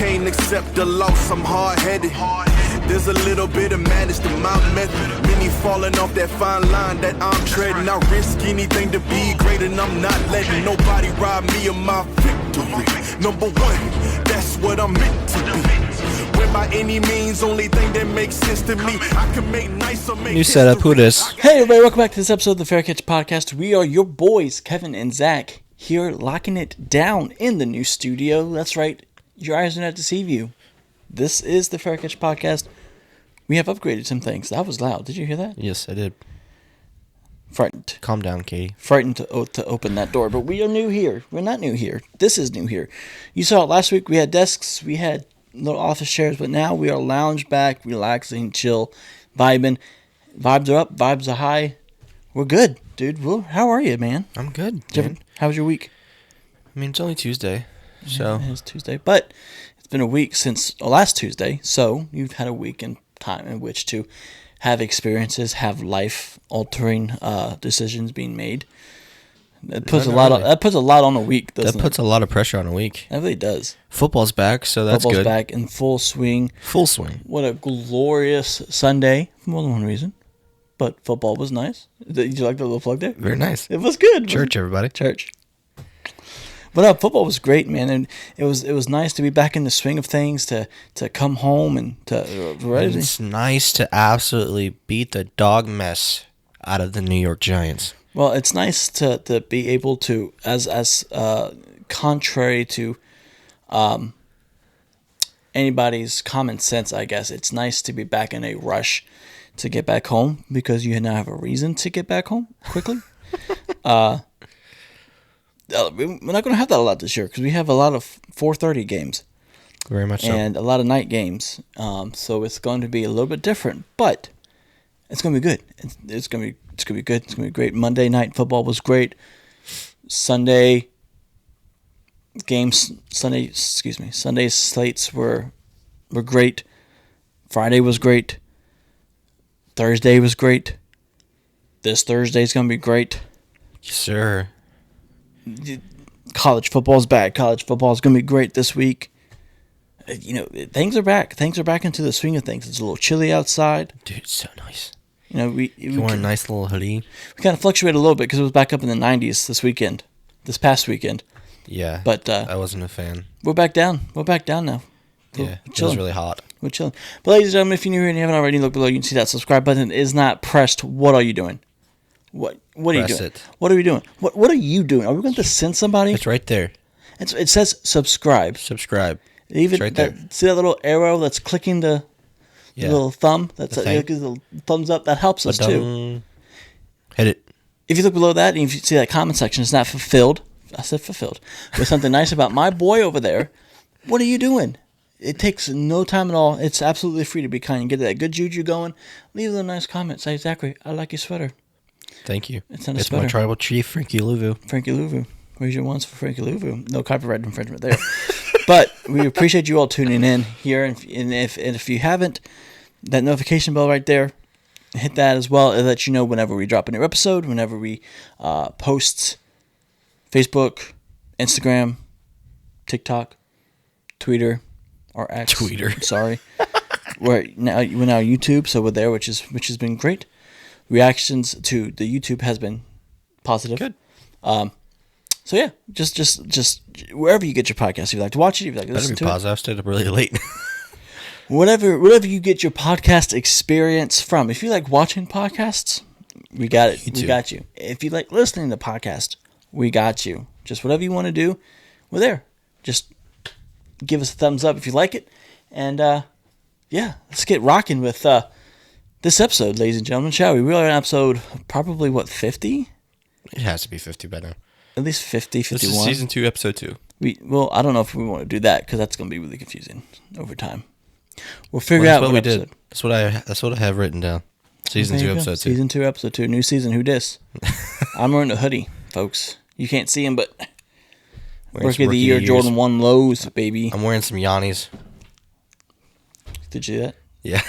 can't accept the loss, I'm hard-headed. There's a little bit of madness to my method. Many falling off that fine line that I'm treading. I risk anything to be great, and I'm not letting nobody rob me of my victory. Number one, that's what I'm meant to be. When by any means, only thing that makes sense to me, I can make nice or make New setup, who this? Hey everybody, welcome back to this episode of the Fair Catch Podcast. We are your boys, Kevin and Zach, here locking it down in the new studio. That's right, your eyes do not deceive you. This is the Fair Catch Podcast. We have upgraded some things. That was loud. Did you hear that? Yes, I did. Frightened. Calm down, Katie. Frightened to open that door. But we are new here. We're not new here. This is new here. You saw it last week. We had desks. We had little office chairs. But now we are lounge back, relaxing, chill, vibing. Vibes are up. Vibes are high. We're good, dude. Well, how are you, man? I'm good. How was your week? I mean, it's only Tuesday, so Yeah, it's Tuesday. But it's been a week since last Tuesday. So you've had a week in time in which to have experiences, have life-altering decisions being made. That puts a lot on a week, doesn't it? That puts a lot of pressure on a week. That really does. Football's back, so that's Football's good. back in full swing. Full swing. What a glorious Sunday, for more than one reason. But football was nice. Did you like the little plug there? Very nice. It was good. Church, everybody. Church. But football was great, man, and it was nice to be back in the swing of things, to come home and to It's nice to absolutely beat the dog mess out of the New York Giants. Well, it's nice to be able to, as contrary to anybody's common sense, I guess, it's nice to be back in a rush to get back home because you now have a reason to get back home quickly. We're not going to have that a lot this year because we have a lot of 4:30 games. Very much so. And a lot of night games. So it's going to be a little bit different, but it's going to be good. It's going to be good. It's going to be great. Monday night football was great. Sunday slates were great. Friday was great. Thursday was great. This Thursday is going to be great. Yes, sir. College football's back. College football is going to be great this week. You know, things are back. Things are back into the swing of things. It's a little chilly outside. Dude, it's so nice. You know, we wore a nice little hoodie. We kind of fluctuated a little bit because it was back up in the 90s this past weekend. Yeah, but I wasn't a fan. We're back down. We're back down now. Yeah, it was really hot. We're chilling. But ladies and gentlemen, if you're new here and you haven't already, look below. You can see that subscribe button is not pressed. What are you doing? What are you doing? What are we doing? What are you doing? Are we going to send somebody? It's right there. It says subscribe. Subscribe. Even it's right there. See that little arrow that's clicking the little thumb? That's a little thumbs up. That helps us too. Hit it. If you look below that and if you see that comment section, it's not fulfilled. I said fulfilled. With something nice about my boy over there. What are you doing? It takes no time at all. It's absolutely free to be kind and get that good juju going. Leave a nice comment. Say, Zachary, I like your sweater. Thank you. It's not a It's sweater. my tribal chief, Frankie Louvu. Frankie Louvu. Where's your ones for Frankie Louvu? No copyright infringement there. But we appreciate you all tuning in here. And if you haven't, that notification bell right there, hit that as well. It'll let you know whenever we drop a new episode, whenever we post Facebook, Instagram, TikTok, Twitter, or X. Twitter. Sorry. we're now YouTube, so we're there, which has been great. Reactions to the YouTube has been positive. Good. So yeah, just wherever you get your podcast, if you like to watch it, if you like to listen to it. I stayed up really late. whatever you get your podcast experience from. If you like watching podcasts, we got it. We got you. If you like listening to podcasts, we got you. Just whatever you want to do, we're there. Just give us a thumbs up if you like it, and yeah, let's get rocking with this episode, ladies and gentlemen, shall we? We are on episode probably, 50? It has to be 50 by now. At least 50, 51. This is season 2, episode 2. I don't know if we want to do that because that's going to be really confusing over time. We'll figure out what we did. That's what I have written down. Season 2, episode 2. Season 2, episode 2. New season, who dis? I'm wearing a hoodie, folks. You can't see him, but Rookie of the Year, Jordan 1 lows, baby. I'm wearing some Yannis. Did you see that? Yeah.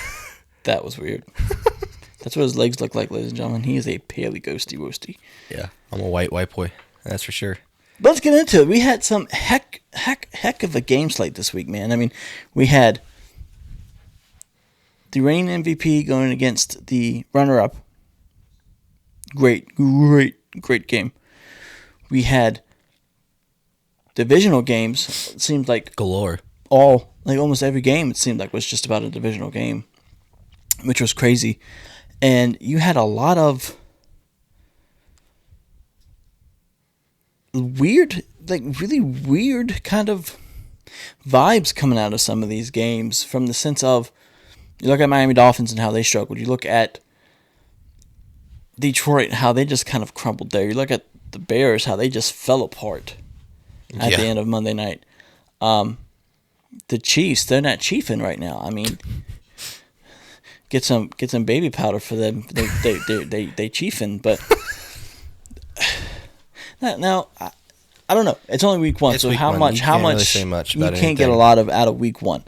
That was weird. That's what his legs look like, ladies and gentlemen. He is a paley ghosty woasty. Yeah, I'm a white boy. That's for sure. But let's get into it. We had some heck heck of a game slate this week, man. I mean, we had the reigning MVP going against the runner-up. Great game. We had divisional games. It seemed like Galore. Almost every game, it seemed like, was just about a divisional game, which was crazy. And you had a lot of weird, like really weird kind of vibes coming out of some of these games, from the sense of, you look at Miami Dolphins and how they struggled. You look at Detroit, how they just kind of crumbled there. You look at the Bears, how they just fell apart at the end of Monday night. The Chiefs, they're not chiefing right now. I mean, get some baby powder for them. They chiefing, but now I don't know. It's only week one, It's so week how one. much You how can't much really say much you about can't get a anything. lot out of week one.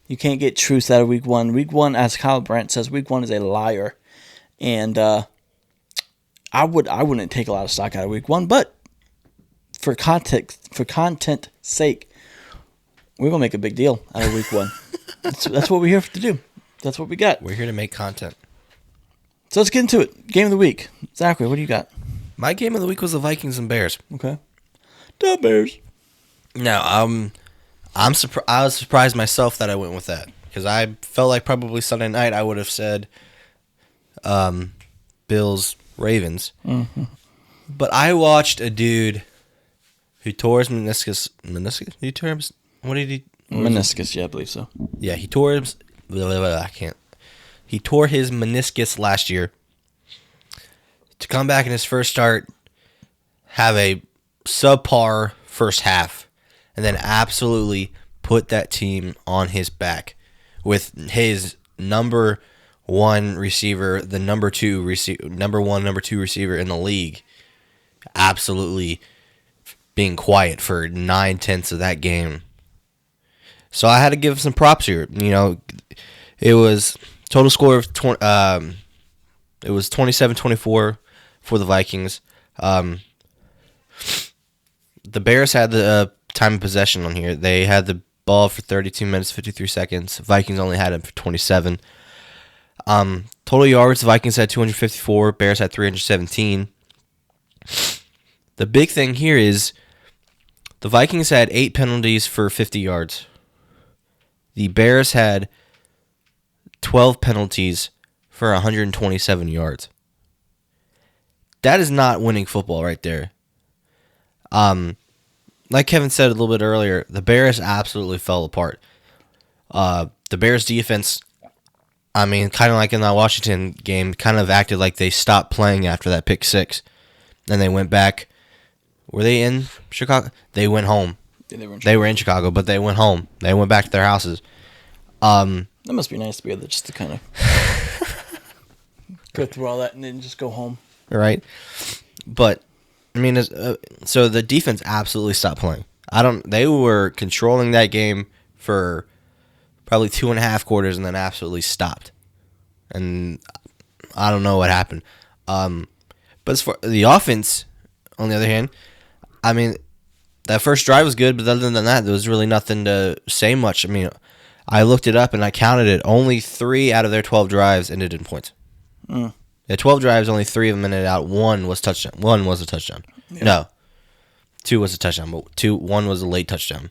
You can't get truth out of week one. Week one, as Kyle Brandt says, week one is a liar, and I wouldn't take a lot of stock out of week one, but for content's sake, we're gonna make a big deal out of week one. That's what we're here to do. That's what we got. We're here to make content. So let's get into it. Game of the week. Zachary, what do you got? My game of the week was the Vikings and Bears. Okay. The Bears. Now, I was surprised myself that I went with that, because I felt like probably Sunday night I would have said Bills Ravens. Mm-hmm. But I watched a dude who tore his meniscus. Meniscus? He tore his, what did he? Meniscus, yeah, I believe so. Yeah, he tore his. I can't. He tore his meniscus last year. To come back in his first start, have a subpar first half, and then absolutely put that team on his back with his number one receiver, the number one, number two receiver in the league, absolutely being quiet for 9/10 of that game. So I had to give him some props here. You know, it was total score of it was 27-24 for the Vikings. The Bears had the time of possession on here. They had the ball for 32 minutes, 53 seconds. Vikings only had it for 27. Total yards, the Vikings had 254. Bears had 317. The big thing here is the Vikings had 8 penalties for 50 yards. The Bears had 12 penalties for 127 yards. That is not winning football right there. Like Kevin said a little bit earlier, the Bears absolutely fell apart. The Bears defense, I mean, kind of like in that Washington game, kind of acted like they stopped playing after that pick six. Then they went back. Were they in Chicago? They went home. Yeah, they were in Chicago, but they went home. They went back to their houses. That must be nice to be able to just to kind of go through all that and then just go home. Right? But I mean, so the defense absolutely stopped playing. They were controlling that game for probably 2.5 quarters and then absolutely stopped. And I don't know what happened. But as far the offense, on the other hand, I mean, that first drive was good, but other than that, there was really nothing to say much. I mean, I looked it up and I counted it. Only 3 out of their 12 drives ended in points. The 12 drives, only 3 of them ended out. One was touchdown. One was a touchdown. Yeah. No, 2 was a touchdown, but one was a late touchdown.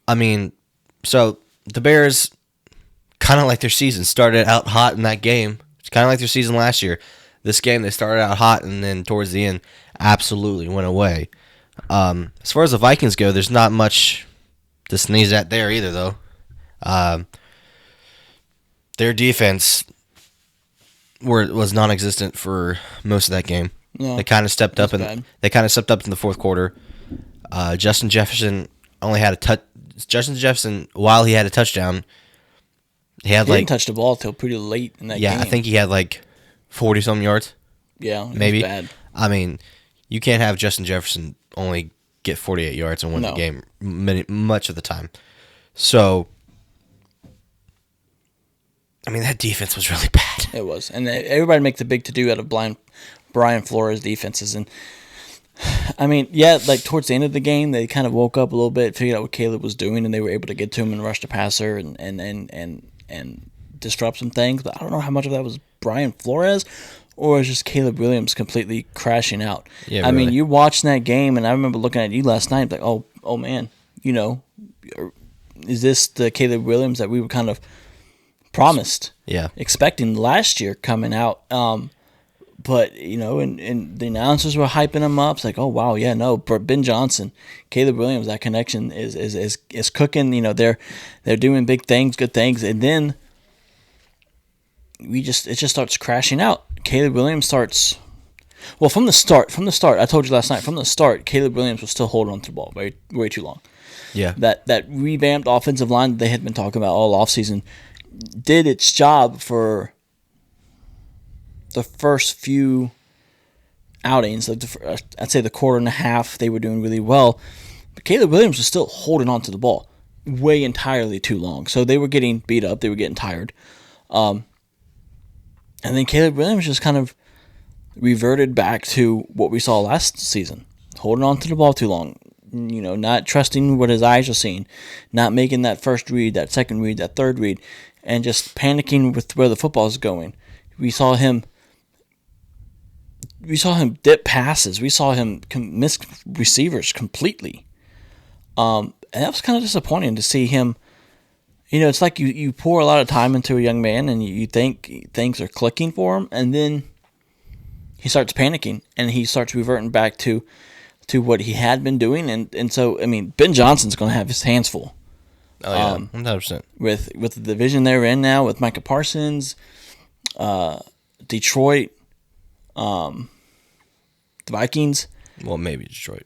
I mean, so the Bears, kind of like their season, started out hot in that game. It's kind of like their season last year. This game, they started out hot, and then towards the end, absolutely went away. As far as the Vikings go, there's not much to sneeze at there either, though. Their defense was non-existent for most of that game. No, they kind of stepped up, and they kind of stepped up in the fourth quarter. Justin Jefferson only had a touch. Justin Jefferson, while he had a touchdown, he didn't touch the ball till pretty late in that game. Yeah, I think he had like 40-some yards. Yeah, maybe. Was bad. I mean, you can't have Justin Jefferson only get 48 yards and win the game much of the time. So, I mean, that defense was really bad. It was. And everybody makes a big to-do out of Brian Flores' defenses. And I mean, yeah, like towards the end of the game, they kind of woke up a little bit, figured out what Caleb was doing, and they were able to get to him and rush the passer and disrupt some things. But I don't know how much of that was Brian Flores or is just Caleb Williams completely crashing out. Yeah, I really. mean, you're watching that game, and I remember looking at you last night, like, oh man, is this the Caleb Williams that we were kind of promised, Yeah. expecting last year coming out? But, and the announcers were hyping him up. It's like, oh, wow, yeah, no, but Ben Johnson, Caleb Williams, that connection is cooking. They're doing big things, good things. And then it just starts crashing out. Caleb Williams starts, well, from the start, I told you last night, from the start, Caleb Williams was still holding on to the ball way, way too long. Yeah. That revamped offensive line that they had been talking about all offseason did its job for the first few outings. I'd say the quarter and a half, they were doing really well. But Caleb Williams was still holding on to the ball way entirely too long. So they were getting beat up. They were getting tired. And then Caleb Williams just kind of reverted back to what we saw last season. Holding on to the ball too long. Not trusting what his eyes are seeing. Not making that first read, that second read, that third read. And just panicking with where the football is going. We saw him dip passes. We saw him miss receivers completely. And that was kind of disappointing to see him. It's like you pour a lot of time into a young man and you think things are clicking for him, and then he starts panicking and he starts reverting back to what he had been doing. And so, I mean, Ben Johnson's going to have his hands full. Oh, yeah, 100%. With the division they're in now, with Micah Parsons, Detroit, the Vikings. Well, maybe Detroit.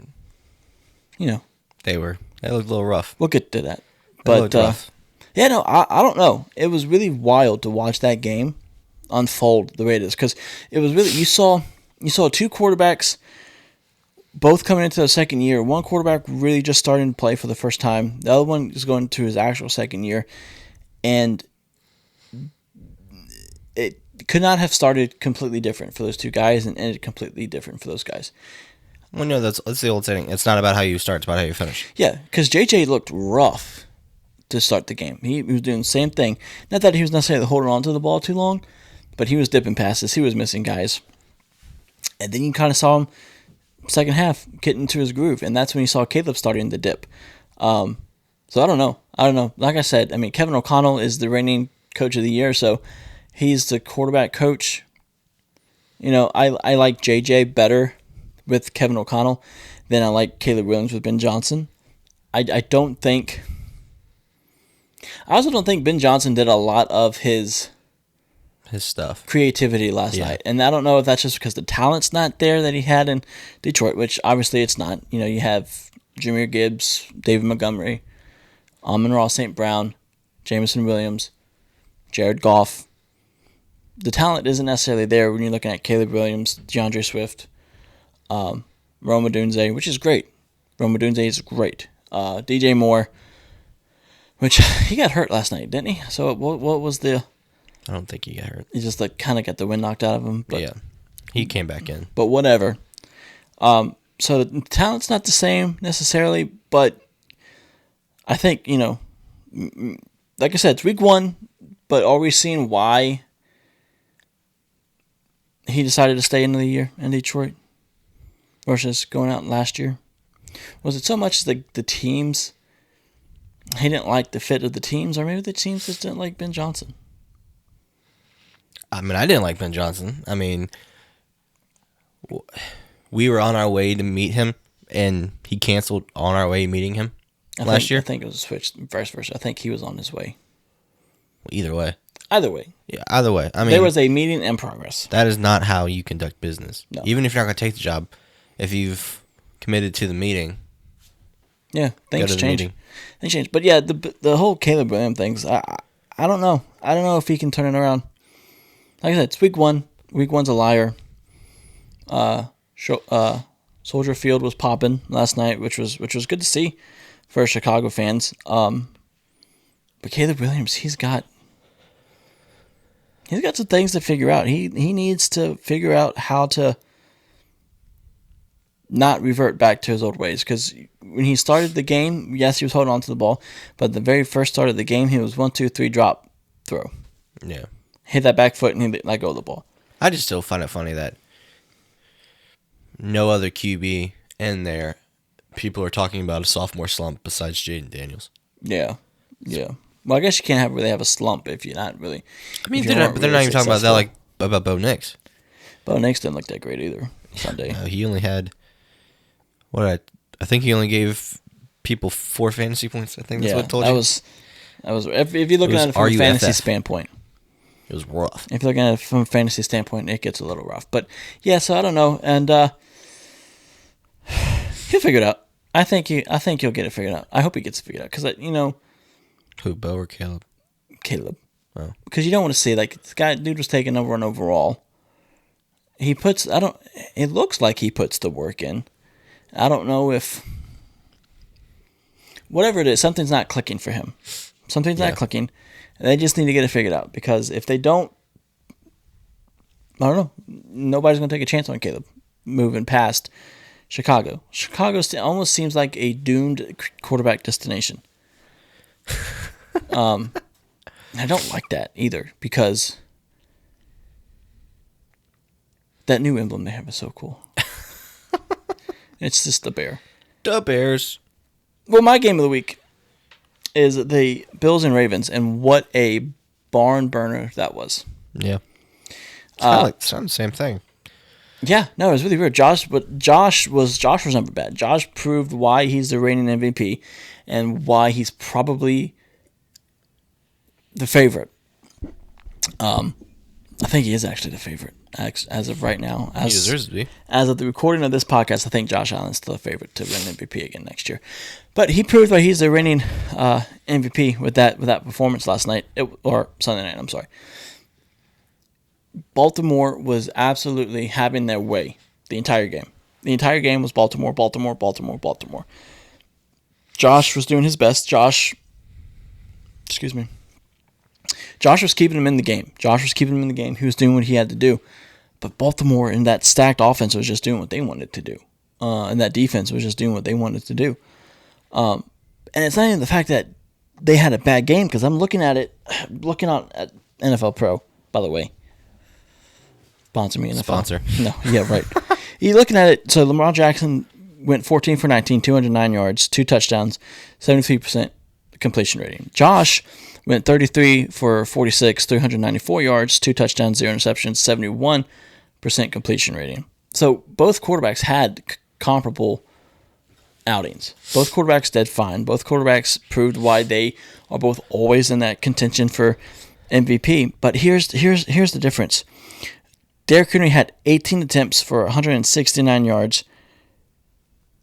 They looked a little rough. We'll get to that. They looked rough. Yeah, no, I don't know. It was really wild to watch that game unfold the way it is, because it was really, you saw two quarterbacks both coming into the second year. One quarterback really just starting to play for the first time. The other one is going to his actual second year, and it could not have started completely different for those two guys and ended completely different for those guys. Well, no, that's the old saying. It's not about how you start; it's about how you finish. Yeah, because JJ looked rough to start the game. He was doing the same thing. Not that he was necessarily holding on to the ball too long, but he was dipping passes. He was missing guys. And then you kind of saw him second half getting into his groove, and that's when you saw Caleb starting to dip. So I don't know. Like I said, I mean, Kevin O'Connell is the reigning coach of the year, so he's the quarterback coach. I like JJ better with Kevin O'Connell than I like Caleb Williams with Ben Johnson. I also don't think Ben Johnson did a lot of his stuff, creativity last night. And I don't know if that's just because the talent's not there that he had in Detroit, which obviously it's not. You have Jahmyr Gibbs, David Montgomery, Amon-Ra St. Brown, Jameson Williams, Jared Goff. The talent isn't necessarily there when you're looking at Caleb Williams, DeAndre Swift, Rome Odunze, which is great. Rome Odunze is great. DJ Moore, which he got hurt last night, didn't he? So what was the... I don't think he got hurt. He just kind of got the wind knocked out of him. But, yeah, he came back in. But whatever. So the talent's not the same necessarily, but I think, like I said, it's week 1, but are we seeing why he decided to stay into the year in Detroit versus going out last year? Was it so much the teams? He didn't like the fit of the teams, or maybe the teams just didn't like Ben Johnson? I mean, I didn't like Ben Johnson. I mean, we were on our way to meet him, and he canceled on our way meeting him last year. I think it was switched vice versa. I think he was on his way. Either way. Either way. Yeah, either way. I mean, there was a meeting in progress. That is not how you conduct business. No. Even if you're not going to take the job, if you've committed to the meeting. Yeah, things change. Meeting. Things change. But yeah, the whole Caleb Williams things, I don't know. I don't know if he can turn it around. Like I said, it's week 1. Week 1's a liar. Soldier Field was popping last night, which was good to see for Chicago fans. But Caleb Williams, he's got some things to figure out. He needs to figure out how to not revert back to his old ways. Because when he started the game, yes, he was holding on to the ball, but the very first start of the game, he was 1, 2, 3, drop, throw. Yeah. Hit that back foot and he let go of the ball. I just still find it funny that no other QB in there, people are talking about a sophomore slump besides Jaden Daniels. Yeah. Well, I guess you can't really have a slump if you're not really. I mean, they're not even talking about that like about Bo Nix. Bo Nix didn't look that great either Sunday. He only had I think he only gave people 4 fantasy points. I think that's what I told you. That was if you're looking at it from a fantasy standpoint. It was rough. If you're looking at it from a fantasy standpoint, it gets a little rough. But yeah, so I don't know, and he'll figure it out. I think he'll get it figured out. I hope he gets it figured out because Who, Bo or Caleb? Caleb. Oh. Because you don't want to see like this dude was taking over an overall. It looks like he puts the work in. I don't know if whatever it is, something's not clicking for him. Something's not clicking. And they just need to get it figured out because if they don't, I don't know. Nobody's going to take a chance on Caleb moving past Chicago. Chicago almost seems like a doomed quarterback destination. I don't like that either because that new emblem they have is so cool. It's just the bear. The Bears. Well, my game of the week is the Bills and Ravens, and what a barn burner that was. Yeah. It's kind of the same thing. Yeah, no, it was really weird. Josh was never bad. Josh proved why he's the reigning MVP and why he's probably the favorite. I think he is actually the favorite as of right now. He deserves to be. As of the recording of this podcast, I think Josh Allen's still a favorite to win MVP again next year. But he proved why he's the reigning MVP with that performance last night, or Sunday night, I'm sorry. Baltimore was absolutely having their way the entire game. The entire game was Baltimore. Josh was doing his best. Josh was keeping him in the game. He was doing what he had to do. But Baltimore in that stacked offense was just doing what they wanted to do. And that defense was just doing what they wanted to do. And it's not even the fact that they had a bad game, because I'm looking at NFL Pro, by the way. Sponsor me, NFL. Sponsor. No, yeah, right. You're looking at it, so Lamar Jackson went 14 for 19, 209 yards, 2 touchdowns, 73% completion rating. Josh went 33 for 46, 394 yards, 2 touchdowns, 0 interceptions, 71% completion rating. So both quarterbacks had comparable outings. Both quarterbacks did fine. Both quarterbacks proved why they are both always in that contention for MVP. But here's the difference. Derrick Henry had 18 attempts for 169 yards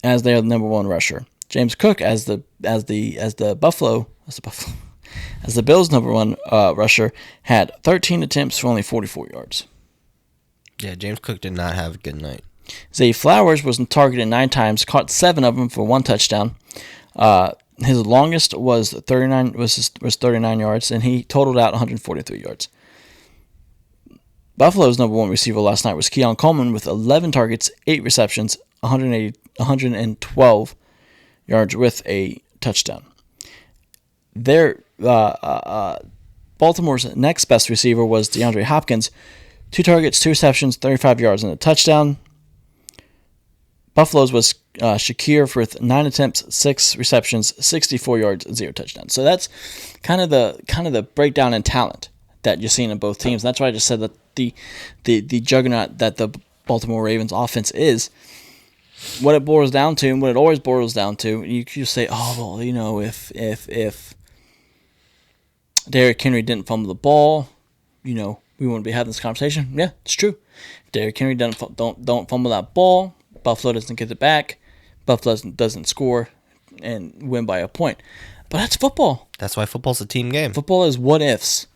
as their number one rusher. James Cook as the Bills' number one rusher had 13 attempts for only 44 yards. Yeah, James Cook did not have a good night. Zay Flowers was targeted 9 times, caught 7 of them for 1 touchdown. His longest was 39 yards, and he totaled out 143 yards. Buffalo's number one receiver last night was Keon Coleman with 11 targets, 8 receptions, 112 yards with a touchdown. Baltimore's next best receiver was DeAndre Hopkins, 2 targets, 2 receptions, 35 yards and a touchdown. Buffalo's was Shakir with 9 attempts, 6 receptions, 64 yards, 0 touchdowns. So that's kind of the breakdown in talent that you're seeing in both teams. And that's why I just said that the juggernaut that the Baltimore Ravens offense is. What it boils down to, and what it always boils down to, you just say, oh well, you know, if Derrick Henry didn't fumble the ball, you know, we wouldn't be having this conversation. Yeah, it's true. If Derrick Henry don't fumble that ball, Buffalo doesn't get it back, Buffalo doesn't score and win by a point. But that's football. That's why football's a team game. Football is what ifs.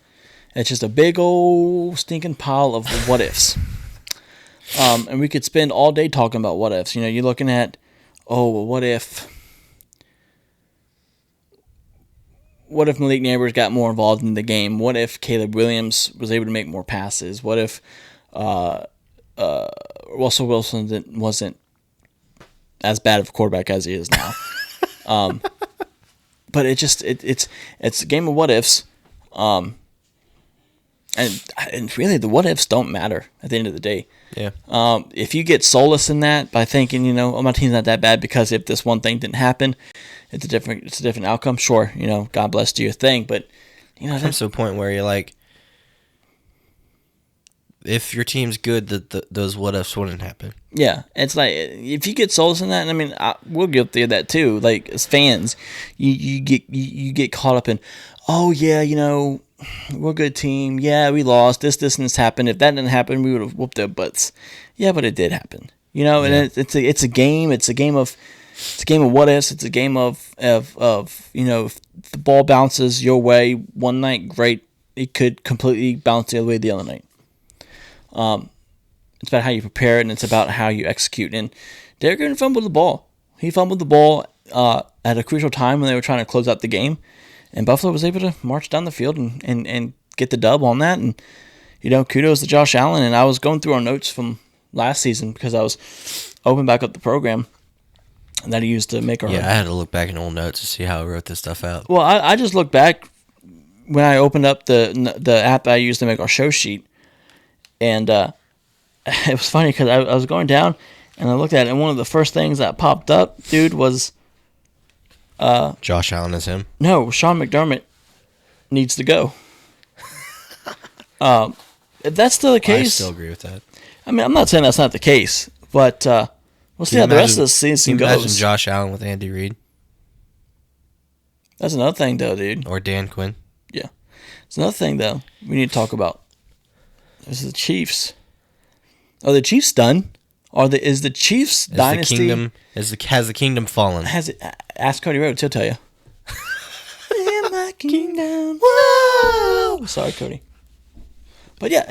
It's just a big old stinking pile of what ifs. And we could spend all day talking about what ifs. You know, you're looking at, what if Malik Neighbors got more involved in the game? What if Caleb Williams was able to make more passes? What if Russell Wilson wasn't as bad of a quarterback as he is now. But it's a game of what ifs. And really the what ifs don't matter at the end of the day. Yeah. If you get solace in that by thinking, oh, my team's not that bad because if this one thing didn't happen, it's a different outcome. Sure, God bless, do your thing, but it comes to a point where you're like, if your team's good, those what ifs wouldn't happen. Yeah, it's like if you get solace in that, and I mean, we're guilty of that too. Like as fans, you get caught up in, oh yeah, we're a good team. Yeah, we lost. This and this happened. If that didn't happen, we would have whooped their butts. Yeah, but it did happen. And it's a game. It's a game of what ifs. It's a game of if the ball bounces your way one night, great. It could completely bounce the other way the other night. It's about how you prepare it, and it's about how you execute. And Derrick Henry fumbled the ball. He fumbled the ball at a crucial time when they were trying to close out the game. And Buffalo was able to march down the field and get the dub on that. And, kudos to Josh Allen. And I was going through our notes from last season because I was opening back up the program that he used to make our... Yeah, I had to look back in old notes to see how I wrote this stuff out. Well, I just looked back when I opened up the app I used to make our show sheet. And it was funny because I was going down and I looked at it, and one of the first things that popped up, dude, was... Josh Allen is him? No, Sean McDermott needs to go. If that's still the case... I still agree with that. I mean, I'm not saying that's not the case, but we'll see how the rest of the season goes. Imagine Josh Allen with Andy Reid? That's another thing, though, dude. Or Dan Quinn? Yeah. It's another thing, though, we need to talk about. This is the Chiefs. Are the Chiefs done? Is the Chiefs dynasty... Has the kingdom fallen? Ask Cody Rhodes, he'll tell you. In my kingdom. Whoa! Sorry, Cody. But yeah,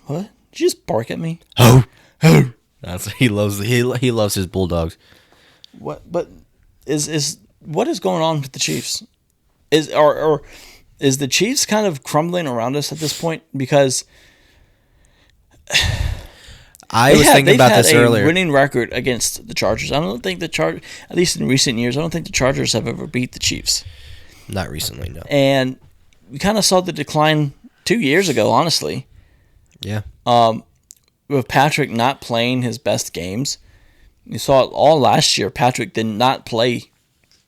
what? Did you just bark at me? Oh. That's he loves his bulldogs. What? But what is going on with the Chiefs? Is the Chiefs kind of crumbling around us at this point? Because I was thinking about this earlier. They've had a winning record against the Chargers. I don't think at least in recent years, I don't think the Chargers have ever beat the Chiefs. Not recently, no. And we kind of saw the decline 2 years ago, honestly. Yeah. With Patrick not playing his best games. You saw it all last year. Patrick did not play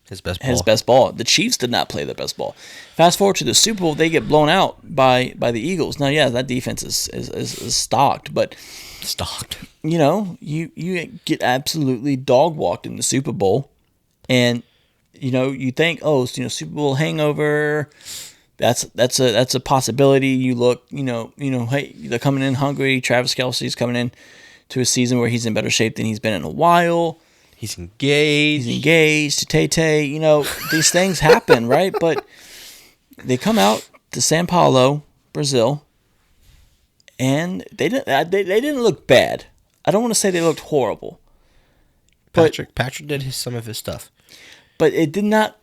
his best ball. The Chiefs did not play their best ball. Fast forward to the Super Bowl, they get blown out by the Eagles. Now, yeah, that defense is stocked, but you get absolutely dog walked in the Super Bowl, and you think, Super Bowl hangover. That's a possibility. You look, hey, they're coming in hungry. Travis Kelce's coming in to a season where he's in better shape than he's been in a while. He's engaged. Tay. These things happen, right? But they come out to São Paulo, Brazil, and they didn't look bad. I don't want to say they looked horrible. Patrick did some of his stuff. But it did not.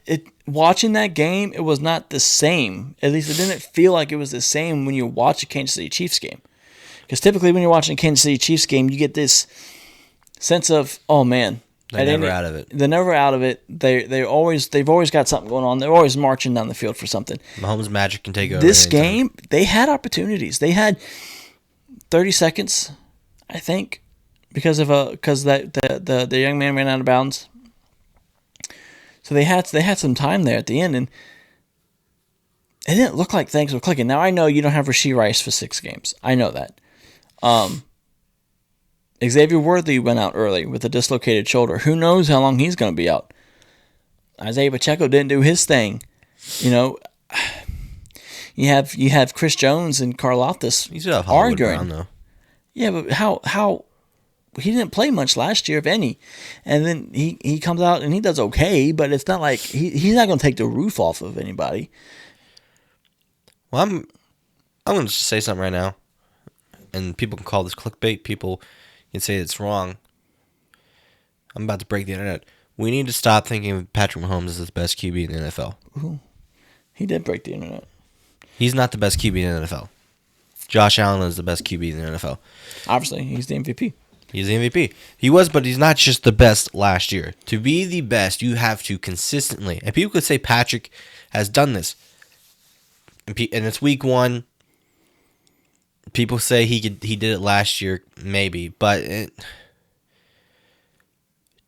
Watching that game, it was not the same. At least it didn't feel like it was the same when you watch a Kansas City Chiefs game. Because typically when you're watching a Kansas City Chiefs game, you get this sense of, oh man, they're never out of it. They're never out of it. They've always got something going on. They're always marching down the field for something. Mahomes' magic can take over. This game, they had opportunities. They had 30 seconds, I think, because the young man ran out of bounds. So they had some time there at the end, and it didn't look like things were clicking. Now I know you don't have Rashee Rice for 6 games. I know that. Xavier Worthy went out early with a dislocated shoulder. Who knows how long he's going to be out? Isaiah Pacheco didn't do his thing. You have Chris Jones and Karlaftis arguing. Brown, though. Yeah, but how he didn't play much last year, if any. And then he comes out and he does okay, but it's not like he's not going to take the roof off of anybody. Well, I'm going to just say something right now, and people can call this clickbait. People can say it's wrong. I'm about to break the internet. We need to stop thinking Patrick Mahomes is the best QB in the NFL. Ooh, he did break the internet. He's not the best QB in the NFL. Josh Allen is the best QB in the NFL. Obviously, he's the MVP. He's the MVP. He was, but he's not just the best last year. To be the best, you have to consistently. And people could say Patrick has done this. And it's week 1. People say he did it last year, maybe. But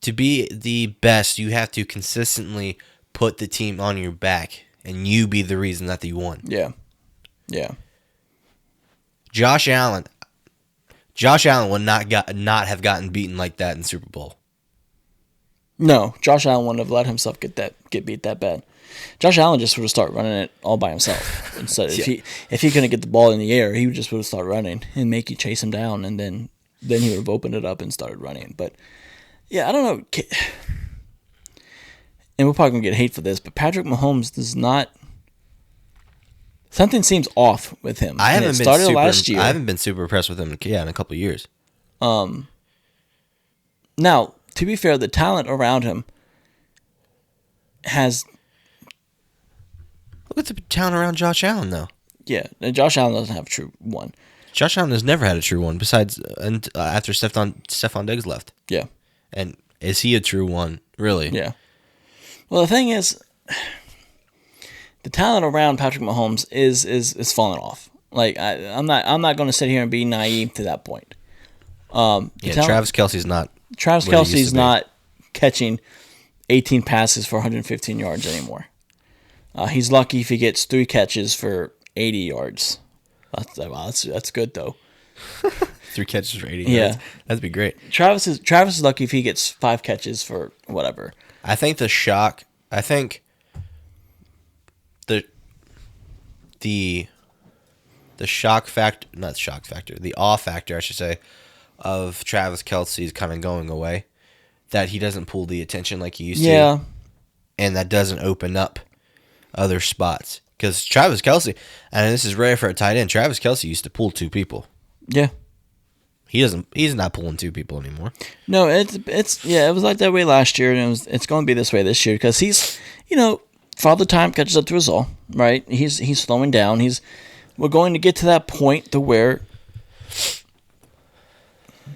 to be the best, you have to consistently put the team on your back. And you be the reason that they won. Yeah. Yeah. Josh Allen would not have gotten beaten like that in the Super Bowl. No, Josh Allen wouldn't have let himself get beat that bad. Josh Allen just would have started running it all by himself. Instead, if he couldn't get the ball in the air, he would just would have started running and make you chase him down, and then he would have opened it up and started running. But yeah, I don't know. And we're probably gonna get hate for this, but Patrick Mahomes does not. Something seems off with him. I haven't been super impressed with him. Yeah, in a couple of years. Now, to be fair, the talent around him has. Look at the talent around Josh Allen, though. Yeah, Josh Allen doesn't have a true one. Josh Allen has never had a true one, besides after Stephon Diggs left. Yeah. And is he a true one? Really? Yeah. Well, the thing is, the talent around Patrick Mahomes is falling off. Like I'm not going to sit here and be naive to that point. Travis Kelce's not. Travis Kelce's not catching 18 passes for 115 yards anymore. He's lucky if he gets 3 catches for 80 yards. That's good though. 3 catches for 80 yards. That'd be great. Travis is lucky if he gets 5 catches for whatever. I think the shock factor, the awe factor, I should say, of Travis Kelce is kind of going away. That he doesn't pull the attention like he used to. And that doesn't open up other spots. Because Travis Kelce, and this is rare for a tight end, Travis Kelce used to pull 2 people. Yeah. He's not pulling 2 people anymore. No, it was like that way last year, and it's going to be this way this year because he's, Father Time catches up to us all, right? He's slowing down. We're going to get to that point to where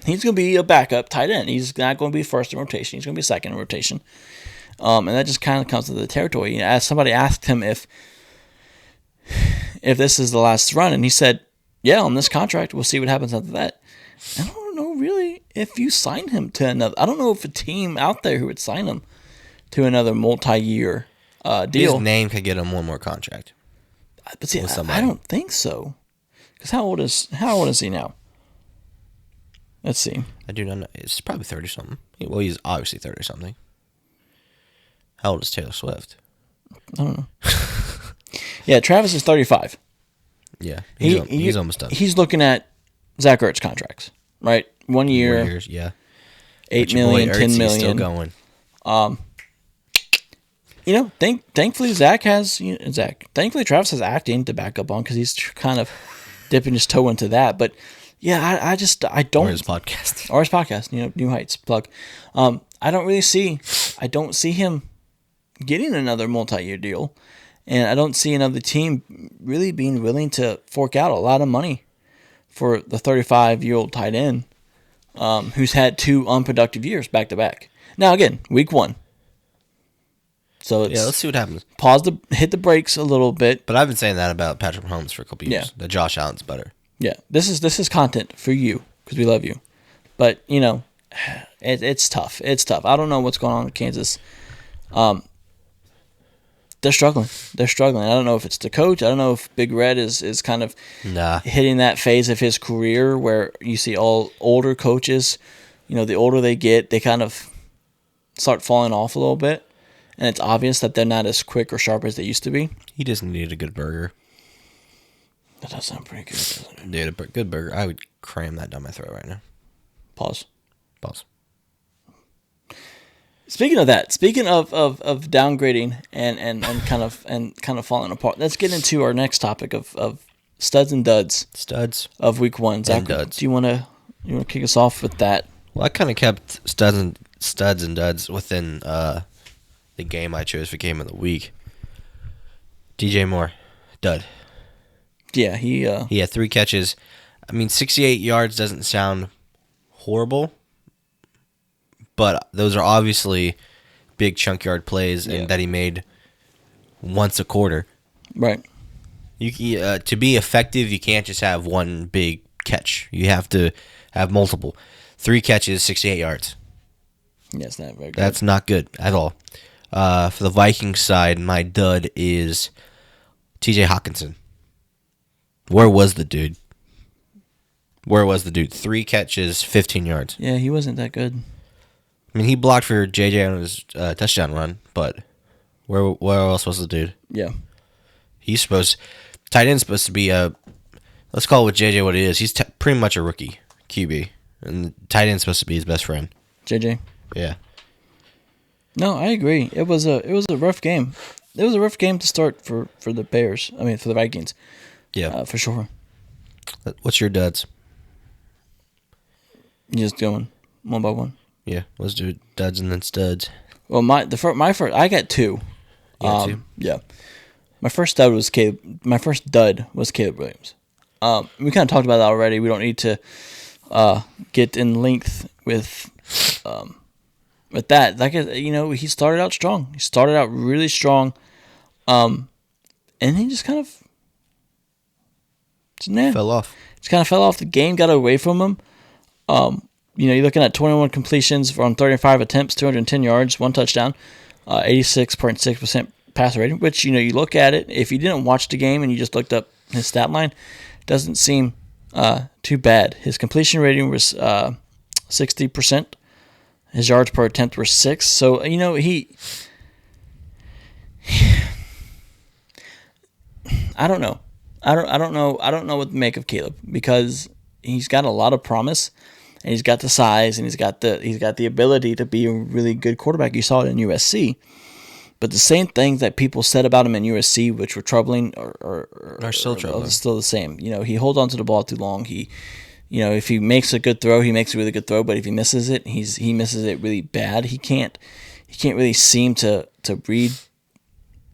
he's going to be a backup tight end. He's not going to be first in rotation. He's going to be second in rotation, and that just kind of comes with the territory. As somebody asked him if this is the last run, and he said, "Yeah, on this contract, we'll see what happens after that." I don't know really if you sign him to another. I don't know if a team out there who would sign him to another multi-year deal. His name could get him one more contract. But see, I don't think so. Because how old is he now? Let's see. I do not know. It's probably 30-something. Well, he's obviously 30-something. How old is Taylor Swift? I don't know. Yeah, Travis is 35. Yeah, he's almost done. He's looking at Zach Ertz contracts, right? 1 year. 4 years, yeah. $8 million, $10 million. Still going. Thankfully thankfully Travis has acting to back up on because he's kind of dipping his toe into that. But yeah, I don't. Or his podcast. Or his podcast, New Heights plug. I don't see him getting another multi-year deal, and I don't see another team really being willing to fork out a lot of money for the 35-year-old tight end who's had 2 unproductive years back to back. Now again, week 1. So let's see what happens. Hit the brakes a little bit. But I've been saying that about Patrick Mahomes for a couple years. That Josh Allen's better. Yeah, this is content for you because we love you. But it's tough. It's tough. I don't know what's going on in Kansas. They're struggling. I don't know if it's the coach. I don't know if Big Red is kind of hitting that phase of his career where you see all older coaches. The older they get, they kind of start falling off a little bit. And it's obvious that they're not as quick or sharp as they used to be. He just needed a good burger. That does sound pretty good, doesn't it? Dude, a good burger. I would cram that down my throat right now. Pause. Speaking of that, of downgrading and kind of falling apart, let's get into our next topic of studs and duds. Studs of week 1. Zach, duds. Do you want to kick us off with that? Well, I kind of kept studs and duds within the game I chose for game of the week. DJ Moore, dud. Yeah, he had 3 catches. I mean, 68 yards doesn't sound horrible, but those are obviously big chunk yard plays Yeah. and that he made once a quarter. Right. To be effective, you can't just have one big catch. You have to have multiple. 3 catches, 68 yards. Yeah, it's not very good. That's not good at all. For the Vikings side, my dud is TJ Hawkinson. Where was the dude? 3 catches, 15 yards. Yeah, he wasn't that good. I mean, he blocked for JJ on his touchdown run, but where else was the dude? Yeah. Tight end's supposed to be let's call it with JJ what it is. He's pretty much a rookie QB, and tight end's supposed to be his best friend. JJ. Yeah. No, I agree. It was a rough game. It was a rough game to start for the Bears. I mean, for the Vikings. Yeah. For sure. What's your duds? You just going one by one. Yeah, let's do duds and then studs. Well, my first, I got 2. Two? Yeah. My first dud was Caleb Williams. We kind of talked about that already. We don't need to get in length with that. Like, he started out strong. He started out really strong, and he just kind of Fell off. Just kind of fell off. The game got away from him. You're looking at 21 completions on 35 attempts, 210 yards, 1 touchdown, 86.6% passer rating, which, you look at it, if you didn't watch the game and you just looked up his stat line, it doesn't seem too bad. His completion rating was 60%. His yards per attempt were 6. So, I don't know. I don't know what to make of Caleb, because he's got a lot of promise, and he's got the size, and he's got the ability to be a really good quarterback. You saw it in USC. But the same things that people said about him in USC, which were troubling, are still troubling. Still the same. He holds on to the ball too long. If he makes a good throw, he makes a really good throw. But if he misses it, he misses it really bad. He can't really seem to read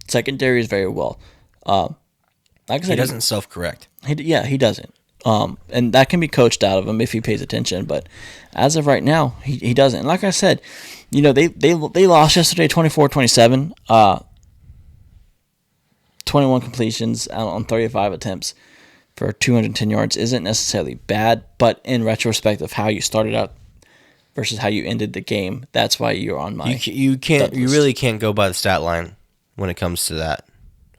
secondaries very well. Like I said, He doesn't self-correct. He doesn't. And that can be coached out of him if he pays attention. But as of right now, he doesn't. And like I said, they lost yesterday 24-27. 21 completions on 35 attempts for 210 yards isn't necessarily bad, but in retrospect of how you started out versus how you ended the game, that's why you're on my. You really can't go by the stat line when it comes to that.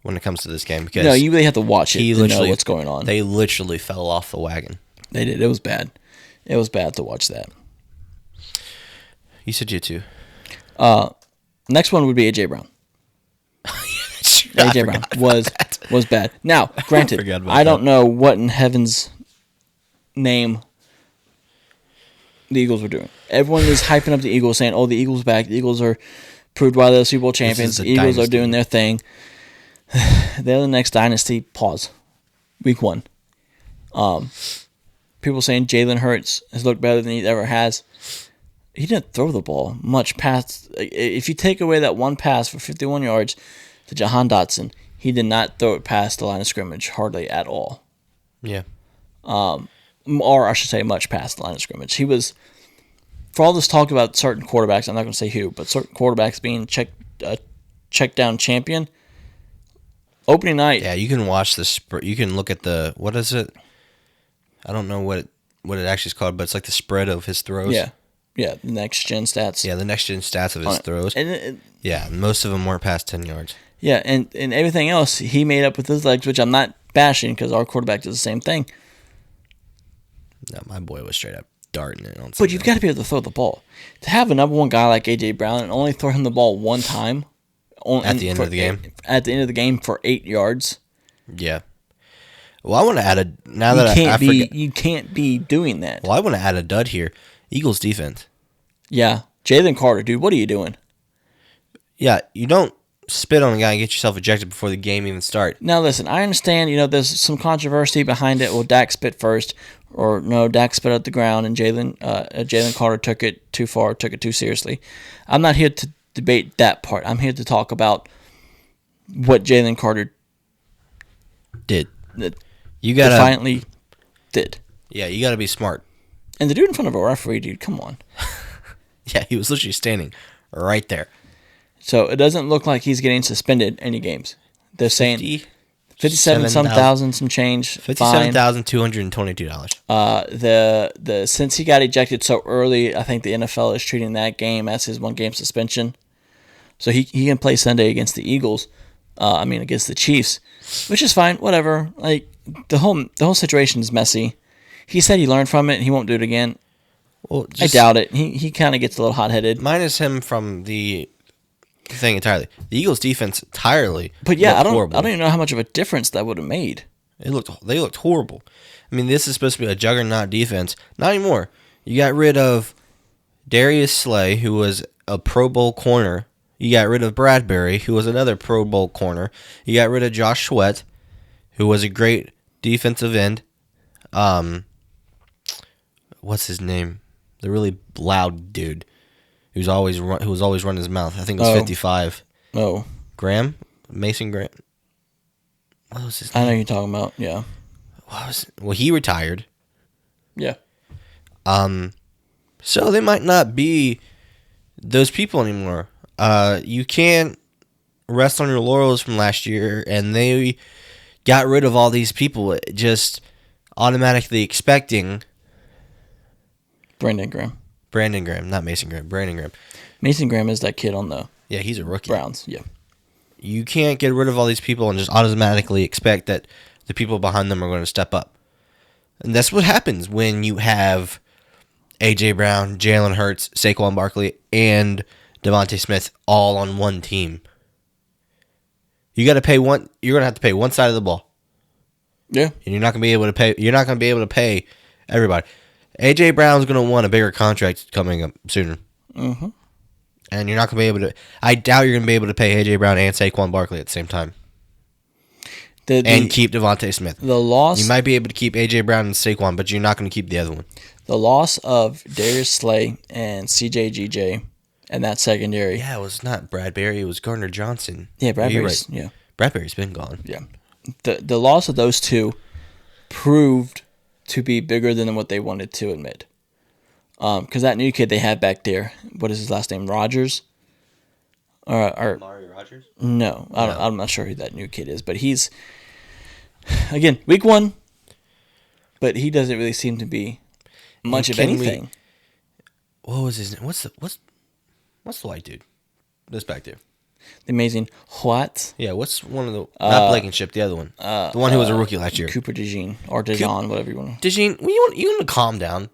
When it comes to this game, because no, you really have to watch it to know what's going on. They literally fell off the wagon. They did. It was bad. It was bad to watch that. You said you too. Next one would be AJ Brown. AJ Brown was bad. Now, granted, I don't know what in heaven's name the Eagles were doing. Everyone is hyping up the Eagles, saying, "Oh, the Eagles back. The Eagles are proved why they're Super Bowl champions. The Eagles are doing their thing." They're the next dynasty. Pause. Week 1. People saying Jalen Hurts has looked better than he ever has. He didn't throw the ball much past. If you take away that one pass for 51 yards to Jahan Dotson, he did not throw it past the line of scrimmage hardly at all. Yeah. Or I should say much past the line of scrimmage. He was, for all this talk about certain quarterbacks, I'm not going to say who, but certain quarterbacks being check down champion. Opening night. Yeah, you can watch you can look at what is it? I don't know what it actually is called, but it's like the spread of his throws. Yeah, the next gen stats. Yeah, the next gen stats of his throws. Yeah, most of them weren't past 10 yards. Yeah, and everything else he made up with his legs, which I'm not bashing because our quarterback does the same thing. No, my boy was straight up darting it on. But you've got to be able to throw the ball. To have a number one guy like AJ Brown and only throw him the ball one time. At the end of the game? At the end of the game for 8 yards. Yeah. Well, I want to add you can't be doing that. Well, I want to add a dud here. Eagles defense. Yeah. Jalen Carter, dude, what are you doing? Yeah, you don't spit on a guy and get yourself ejected before the game even starts. Now, listen, I understand, there's some controversy behind it. Well, Dak spit first, or no, Dak spit at the ground, and Jalen Carter took it too far, took it too seriously. I'm not here to debate that part. I'm here to talk about what Jalen Carter did. You gotta defiantly did. Yeah, you gotta be smart. And to do it in front of a referee, dude, come on. Yeah, he was literally standing right there. So it doesn't look like he's getting suspended any games. They're saying 57 some thousand, some change. $57,222. The since he got ejected so early, I think the NFL is treating that game as his 1-game suspension. So he can play Sunday against the Eagles. Against the Chiefs, which is fine. Whatever. Like the whole situation is messy. He said he learned from it. And he won't do it again. Well, I doubt it. He kind of gets a little hot-headed. Minus him from the thing entirely. The Eagles' defense entirely. But yeah, I don't horrible. even know how much of a difference that would have made. They looked horrible. I mean, this is supposed to be a juggernaut defense. Not anymore. You got rid of Darius Slay, who was a Pro Bowl corner. You got rid of Bradbury, who was another Pro Bowl corner. You got rid of Josh Sweat, who was a great defensive end. What's his name? The really loud dude who was always running his mouth. I think it was 55. Oh, Graham, Mason Graham. What was his name? I know who you're talking about. Yeah. Well, he retired. Yeah. So they might not be those people anymore. You can't rest on your laurels from last year, and they got rid of all these people just automatically expecting Brandon Graham, not Mason Graham. Brandon Graham. Mason Graham is that kid on the he's a rookie. Browns. Yeah. You can't get rid of all these people and just automatically expect that the people behind them are going to step up. And that's what happens when you have A.J. Brown, Jalen Hurts, Saquon Barkley, and Devontae Smith all on one team. You're going to have to pay one side of the ball. Yeah. And you're not going to be able to pay everybody. A.J. Brown's going to want a bigger contract coming up sooner. Mm-hmm. And you're not going to be able to... I doubt you're going to be able to pay A.J. Brown and Saquon Barkley at the same time. And keep Devontae Smith. The loss... You might be able to keep A.J. Brown and Saquon, but you're not going to keep the other one. The loss of Darius Slay and CJ and that secondary... Yeah, it was not Bradbury. It was Gardner Johnson. Yeah, Bradbury's... Right. Yeah. Bradbury's been gone. Yeah. The loss of those two proved to be bigger than what they wanted to admit. Because that new kid they had back there, what is his last name? Rogers? Mario Rogers? No, I'm not sure who that new kid is, but he's, again, week 1, but he doesn't really seem to be much of anything. What was his name? What's the white dude that's back there? The amazing what? Yeah, what's one of the not Blankenship, the other one, the one who was a rookie last year, Cooper DeJean or DeJean, whatever you want. DeJean, you want to calm down?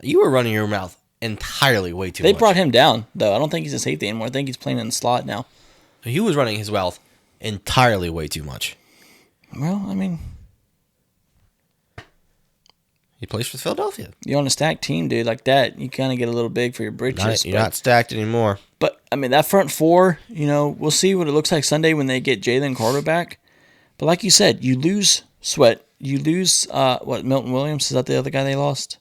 You were running your mouth entirely way too much. They brought him down though. I don't think he's a safety anymore. I think he's playing in the slot now. He was running his mouth entirely way too much. Well, I mean, he plays for Philadelphia. You're on a stacked team, dude, like that. You kind of get a little big for your britches. You're not stacked anymore. But, I mean, that front four, we'll see what it looks like Sunday when they get Jalen Carter back. But like you said, you lose Sweat. You lose, Milton Williams? Is that the other guy they lost?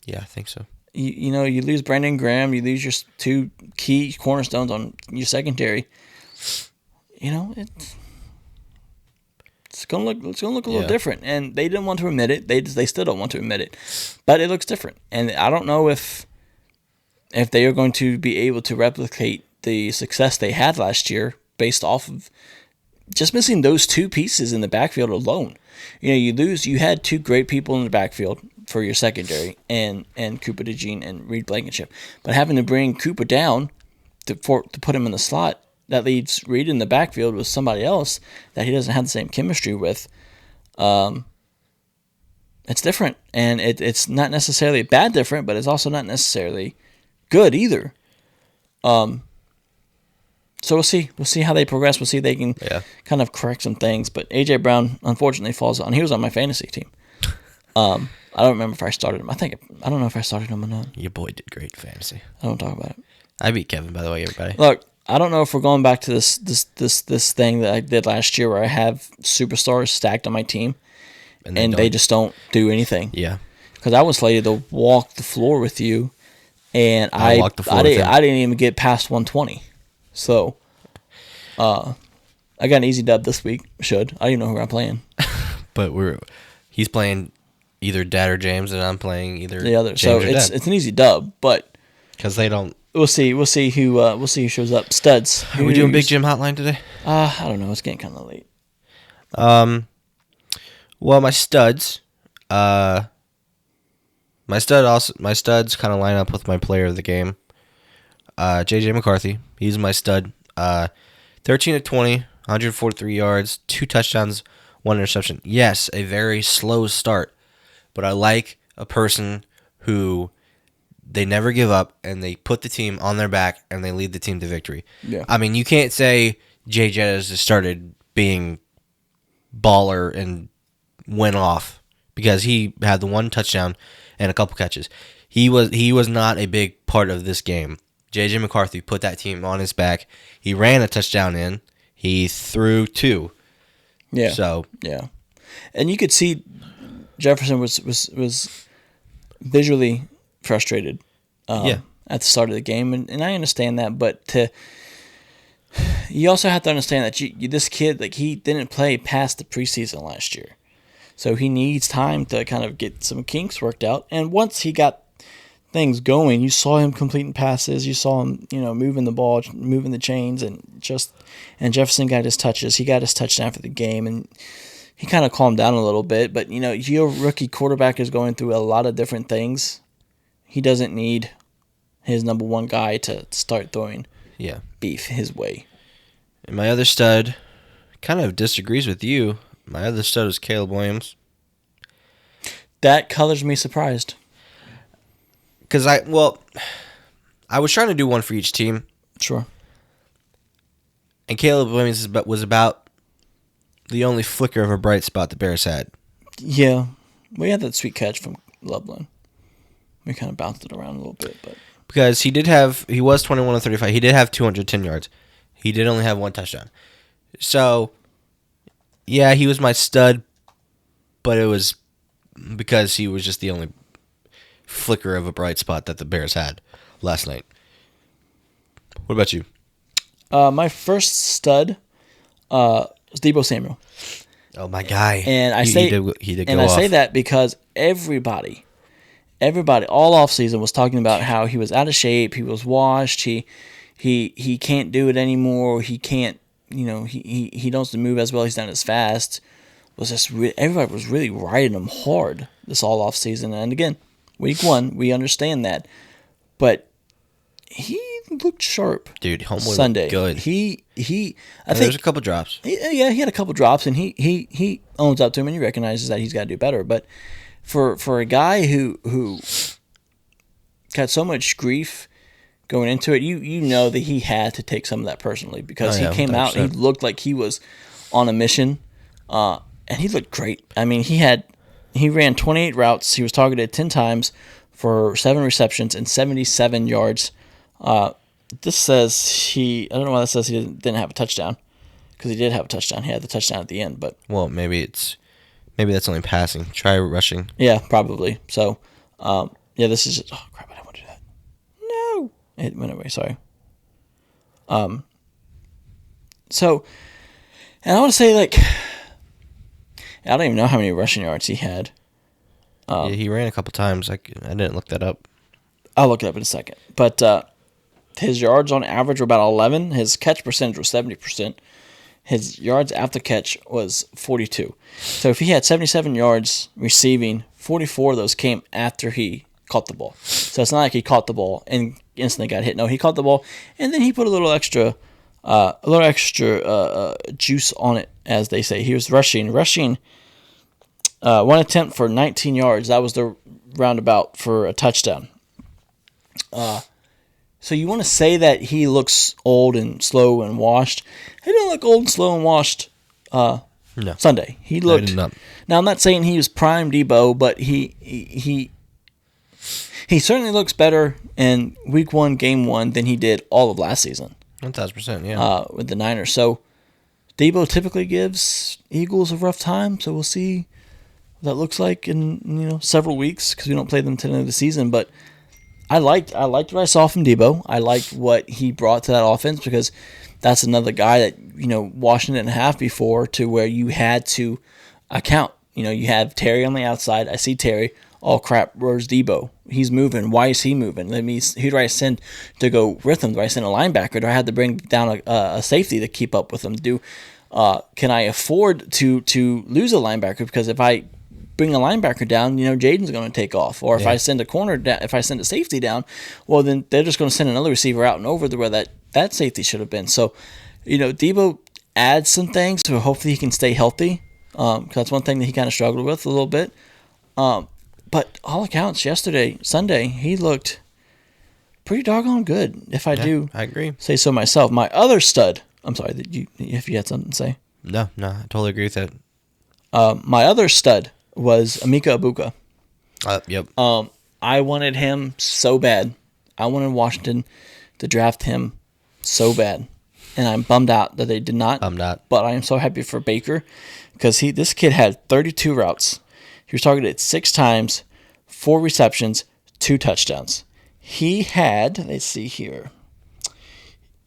Yeah, I think so. You lose Brandon Graham. You lose your two key cornerstones on your secondary. It's gonna look a little different, and they didn't want to admit it. They still don't want to admit it, but it looks different. And I don't know if they are going to be able to replicate the success they had last year based off of just missing those two pieces in the backfield alone. You had two great people in the backfield for your secondary, and Cooper DeJean and Reed Blankenship, but having to bring Cooper down to put him in the slot, that leaves Reed in the backfield with somebody else that he doesn't have the same chemistry with. It's different, and it's not necessarily bad different, but it's also not necessarily good either. So we'll see. We'll see how they progress. We'll see if they can kind of correct some things. But A.J. Brown, unfortunately, falls on. He was on my fantasy team. I don't remember if I started him. I don't know if I started him or not. Your boy did great fantasy. I don't talk about it. I beat Kevin, by the way, everybody. Look, I don't know if we're going back to this thing that I did last year where I have superstars stacked on my team, and they just don't do anything. Yeah. Because I was slated to walk the floor with you, and I didn't even get past 120. So, I got an easy dub this week. I don't even know who I'm playing. But he's playing either Dad or James, and I'm playing either the other. James so or it's Dad. an easy dub, but Because they don't. We'll see. We'll see who shows up. Studs. Are we doing Big Jim Hotline today? I don't know. It's getting kind of late. Well, my studs. My studs kind of line up with my player of the game. J.J. McCarthy. He's my stud. 13 of 20, 143 yards, 2 touchdowns, 1 interception. Yes, a very slow start, but I like a person who they never give up and they put the team on their back and they lead the team to victory. Yeah. I mean, you can't say J.J. has just started being baller and went off because he had the 1 touchdown and a couple catches. He was not a big part of this game. J.J. McCarthy put that team on his back. He ran a touchdown in. He threw 2. Yeah. So yeah, and you could see Jefferson was visually frustrated. At the start of the game, and I understand that, but you also have to understand that this kid, like, he didn't play past the preseason last year, so he needs time to kind of get some kinks worked out. And once he got things going, you saw him completing passes, you saw him, moving the ball, moving the chains, and Jefferson got his touches. He got his touchdown for the game, and he kind of calmed down a little bit. But your rookie quarterback is going through a lot of different things. He doesn't need his number one guy to start throwing beef his way. And my other stud kind of disagrees with you. My other stud is Caleb Williams. That colors me surprised. Because I was trying to do one for each team. Sure. And Caleb Williams was about the only flicker of a bright spot the Bears had. Yeah. We had that sweet catch from Loveland. We kind of bounced it around a little bit, but because he was 21 of 35. He did have 210 yards. He did only have 1 touchdown. So, yeah, he was my stud, but it was because he was just the only flicker of a bright spot that the Bears had last night. What about you? My first stud is Deebo Samuel. Oh, my guy. And I he did go I off. say that because everybody all offseason was talking about how he was out of shape, he was washed, he can't do it anymore, he can't, he doesn't move as well, he's not as fast. Everybody was really riding him hard this all offseason. And again, week 1, we understand that. But he looked sharp. Dude, Homeboy Sunday. looked good. I think there's a couple drops. He had a couple drops, and he owns up to him, and he recognizes that he's got to do better. But for a guy who got so much grief going into it, you know that he had to take some of that personally because he came 100%. Out, he looked like he was on a mission, and he looked great. I mean, he ran 28 routes. He was targeted 10 times for 7 receptions and 77 yards. This says I don't know why that says he didn't have a touchdown, because he did have a touchdown. He had the touchdown at the end, but maybe that's only passing. Try rushing. Yeah, probably. So, this is just, oh crap! I don't want to do that. No, it went away. Sorry. So, and I want to say, like, I don't even know how many rushing yards he had. He ran a couple times. I didn't look that up. I'll look it up in a second. But his yards on average were about 11. His catch percentage was 70%. His yards after catch was 42. So if he had 77 yards receiving, 44 of those came after he caught the ball. So it's not like he caught the ball and instantly got hit. No, he caught the ball, and then he put a little extra juice on it, as they say. He was rushing 1 attempt for 19 yards. That was the roundabout for a touchdown. So you want to say that he looks old and slow and washed? He didn't look old and slow and washed No. Sunday. He looked. Now I'm not saying he was prime Debo, but he certainly looks better in Week 1, Game 1 than he did all of last season. 1,000%, yeah. With the Niners. So Debo typically gives Eagles a rough time. So we'll see what that looks like in several weeks, because we don't play them to the end of the season, but. I liked what I saw from Debo. I liked what he brought to that offense, because that's another guy that, washing it in half before, to where you had to account. You have Terry on the outside. I see Terry oh crap, where's Debo? He's moving. Why is he moving? Who do I send to go with him? Do I send a linebacker? Do I have to bring down a safety to keep up with him? Can I afford to lose a linebacker? Because if I bring a linebacker down, Jaden's going to take off. Or if I send a corner down, if I send a safety down, well, then they're just going to send another receiver out and over where that safety should have been. So, Debo adds some things, so hopefully he can stay healthy. Because that's one thing that he kind of struggled with a little bit. But all accounts, Sunday, he looked pretty doggone good. If I do, I agree. Say so myself. My other stud. I'm sorry, if you had something to say. No, I totally agree with that. My other stud was Emeka Egbuka. Yep. I wanted him so bad. I wanted Washington to draft him so bad. And I'm bummed out that they did not. Bummed out. But I am so happy for Baker because this kid had 32 routes. He was targeted 6 times, 4 receptions, 2 touchdowns. He had, let's see here.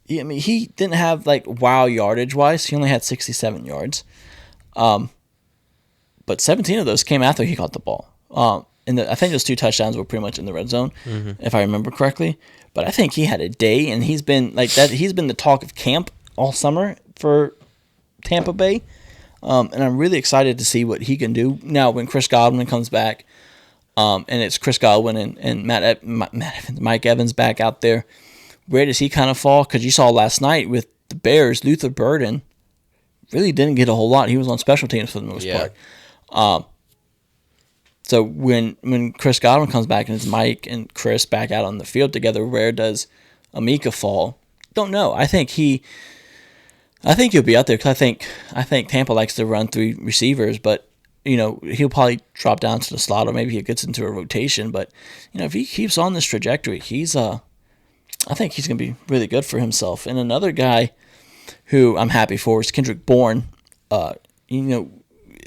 He didn't have wow yardage-wise. He only had 67 yards. But 17 of those came after he caught the ball. And I think those 2 touchdowns were pretty much in the red zone, if I remember correctly. But I think he had a day, and he's been that. He's been the talk of camp all summer for Tampa Bay, and I'm really excited to see what he can do now when Chris Godwin comes back. And it's Chris Godwin and Mike Evans back out there. Where does he kind of fall? Because you saw last night with the Bears, Luther Burden really didn't get a whole lot. He was on special teams for the most part. So when Chris Godwin comes back and it's Mike and Chris back out on the field together, where does Emeka fall? Don't know. I think he'll be out there because I think Tampa likes to run 3 receivers, but he'll probably drop down to the slot or maybe he gets into a rotation. But if he keeps on this trajectory, I think he's going to be really good for himself. And another guy who I'm happy for is Kendrick Bourne.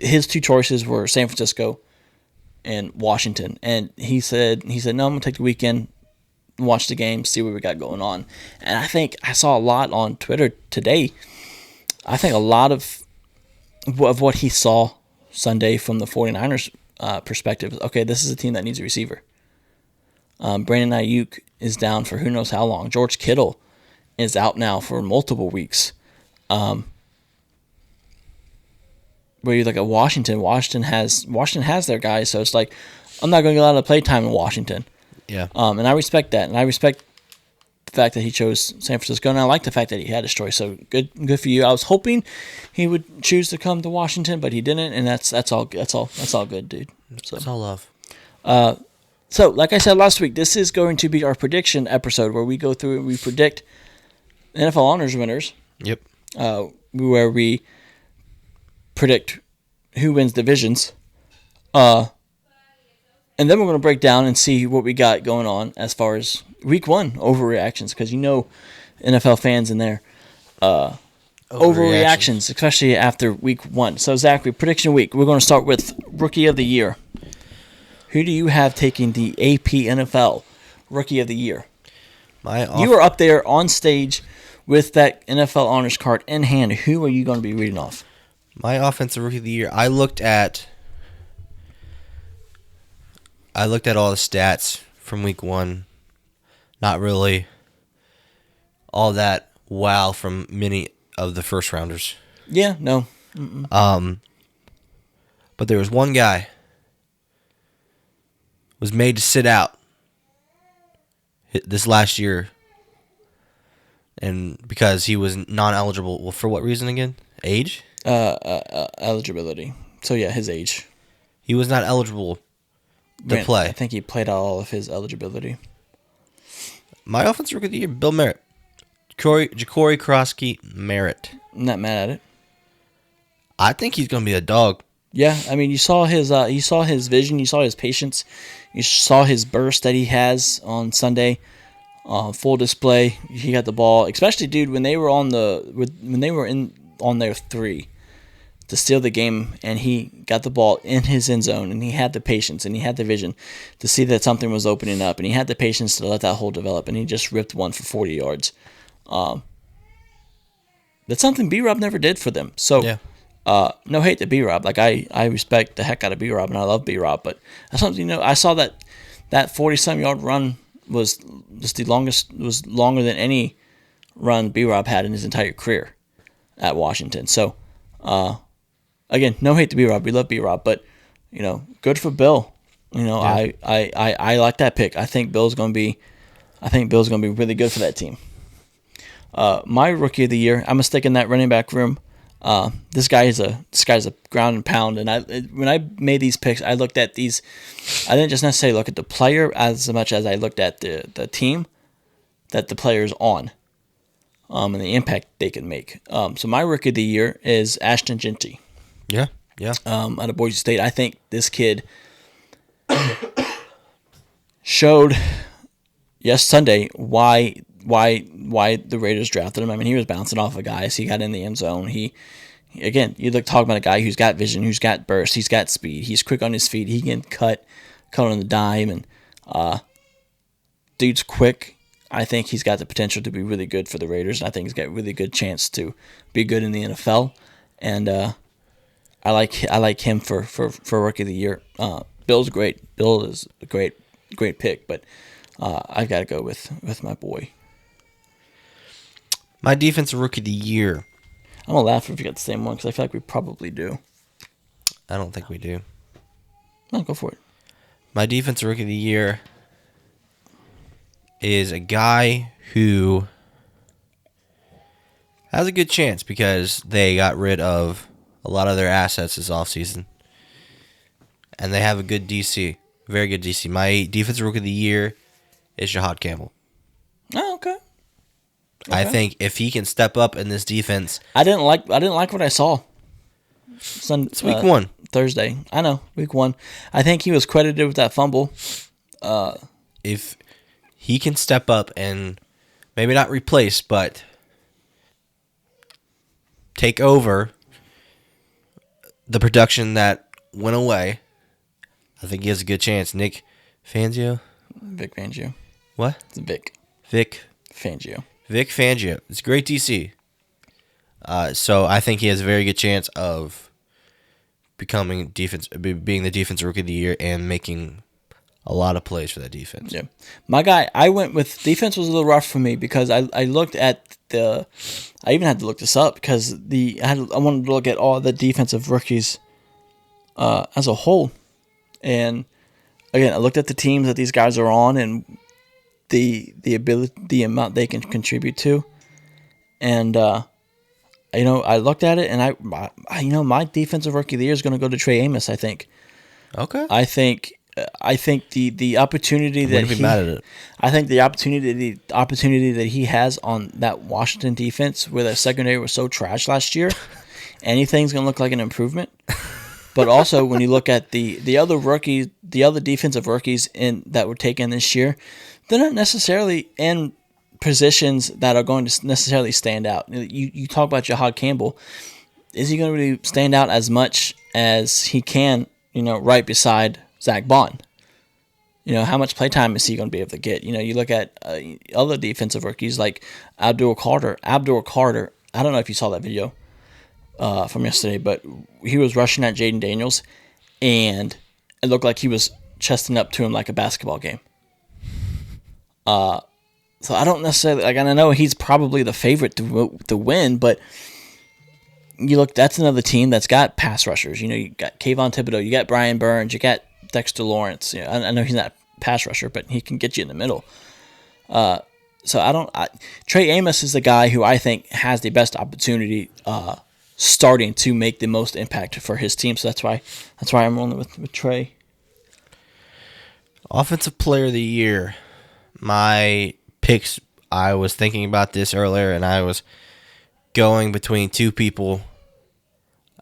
His 2 choices were San Francisco and Washington, and he said no, I'm gonna take the weekend, watch the game, see what we got going on. And I think I saw a lot on Twitter today. I think a lot of what he saw Sunday from the 49ers perspective. Okay, this is a team that needs a receiver. Brandon Ayuk is down for who knows how long. George Kittle is out now for multiple weeks. Where you look at Washington has their guys, so it's like I'm not going to get a lot of play time in Washington. Yeah. And I respect that, and I respect the fact that he chose San Francisco, and I like the fact that he had his choice. So good for you. I was hoping he would choose to come to Washington, but he didn't, and that's all good, dude. So it's all love. So like I said last week, this is going to be our prediction episode where we go through and we predict NFL honors winners. Yep. Where we predict who wins divisions. And then we're going to break down and see what we got going on as far as week 1 overreactions, because NFL fans in there overreactions, especially after week 1. So Zachary, prediction week. We're going to start with Rookie of the Year. Who do you have taking the AP NFL Rookie of the Year? You are up there on stage with that NFL honors card in hand. Who are you going to be reading off? My offensive Rookie of the Year. I looked at all the stats from week 1. Not really all that wow from many of the first rounders. Yeah, no. But there was one guy was made to sit out this last year, and because he was non-eligible. Well, for what reason again? Age? Eligibility. So yeah, his age. He was not eligible to play. I think he played out all of his eligibility. My offensive rookie of the year, Bill Merritt. Ja'Cory Krosky Merritt. I'm not mad at it. I think he's going to be a dog. Yeah, I mean, you saw his vision, you saw his patience, you saw his burst that he has on Sunday. Full display. He got the ball, especially, dude, when they were on their 3 to steal the game, and he got the ball in his end zone, and he had the patience and he had the vision to see that something was opening up, and he had the patience to let that hole develop, and he just ripped one for 40 yards. That's something B-Rob never did for them. So, yeah. No hate to B-Rob. Like, I respect the heck out of B-Rob, and I love B-Rob. But that's something, I saw that 40-some yard run was just the longest, was longer than any run B-Rob had in his entire career at Washington. So, again, no hate to B-Rob. We love B-Rob, but, good for Bill. Yeah. I like that pick. I think Bill's going to be really good for that team. My rookie of the year, I'm going to stick in that running back room. This guy's a ground and pound, and when I made these picks, I looked at these. I didn't just necessarily look at the player as much as I looked at the team that the player's on, and the impact they can make. So my rookie of the year is Ashton Genty. Yeah. Out of Boise State. I think this kid showed Sunday why the Raiders drafted him. I mean, he was bouncing off of guys. He got in the end zone. You talk about a guy who's got vision, who's got burst, he's got speed, he's quick on his feet, he can cut on the dime, and dude's quick. I think he's got the potential to be really good for the Raiders, and I think he's got a really good chance to be good in the NFL. And I like him for rookie of the year. Bill's great. Bill is a great pick, but I've got to go with my boy. My defensive rookie of the year. I'm going to laugh if you got the same one because I feel like we probably do. I don't think we do. No, go for it. My defensive rookie of the year is a guy who has a good chance because they got rid of a lot of their assets this offseason. And they have a good DC. Very good DC. My defensive rookie of the year is Jahad Campbell. Oh, okay. I think if he can step up in this defense, I didn't like what I saw. It's week 1. Thursday. I know, week 1. I think he was credited with that fumble. If he can step up and maybe not replace, but take over the production that went away, I think he has a good chance. Vic Fangio. What? It's Vic Fangio. Vic Fangio. It's a great DC. So I think he has a very good chance of being the defensive rookie of the year and making a lot of plays for that defense. Yeah. My guy, I went with defense was a little rough for me because I looked at I even had to look this up because I wanted to look at all the defensive rookies as a whole. And again, I looked at the teams that these guys are on and the amount they can contribute to, and I looked at it and I my defensive rookie of the year is going to go to Trey Amos. I think. Okay. I think the opportunity that be mad at it. I think the opportunity that he has on that Washington defense, where the secondary was so trash last year, anything's going to look like an improvement. But also, when you look at the other rookies, the other defensive rookies that were taken this year, they're not necessarily in positions that are going to necessarily stand out. You talk about Jahad Campbell. Is he going to really stand out as much as he can, right beside Zach Bond? How much playtime is he going to be able to get? You look at other defensive rookies like Abdul Carter. I don't know if you saw that video from yesterday, but he was rushing at Jaden Daniels, and it looked like he was chesting up to him like a basketball game. So I don't necessarily and I know he's probably the favorite to win, but you look, that's another team that's got pass rushers. You got Kayvon Thibodeau, you got Brian Burns, you got Dexter Lawrence. I know he's not a pass rusher, but he can get you in the middle. So Trey Amos is the guy who I think has the best opportunity starting to make the most impact for his team. So that's why I'm rolling with Trey. Offensive player of the year. My picks, I was thinking about this earlier, and I was going between two people.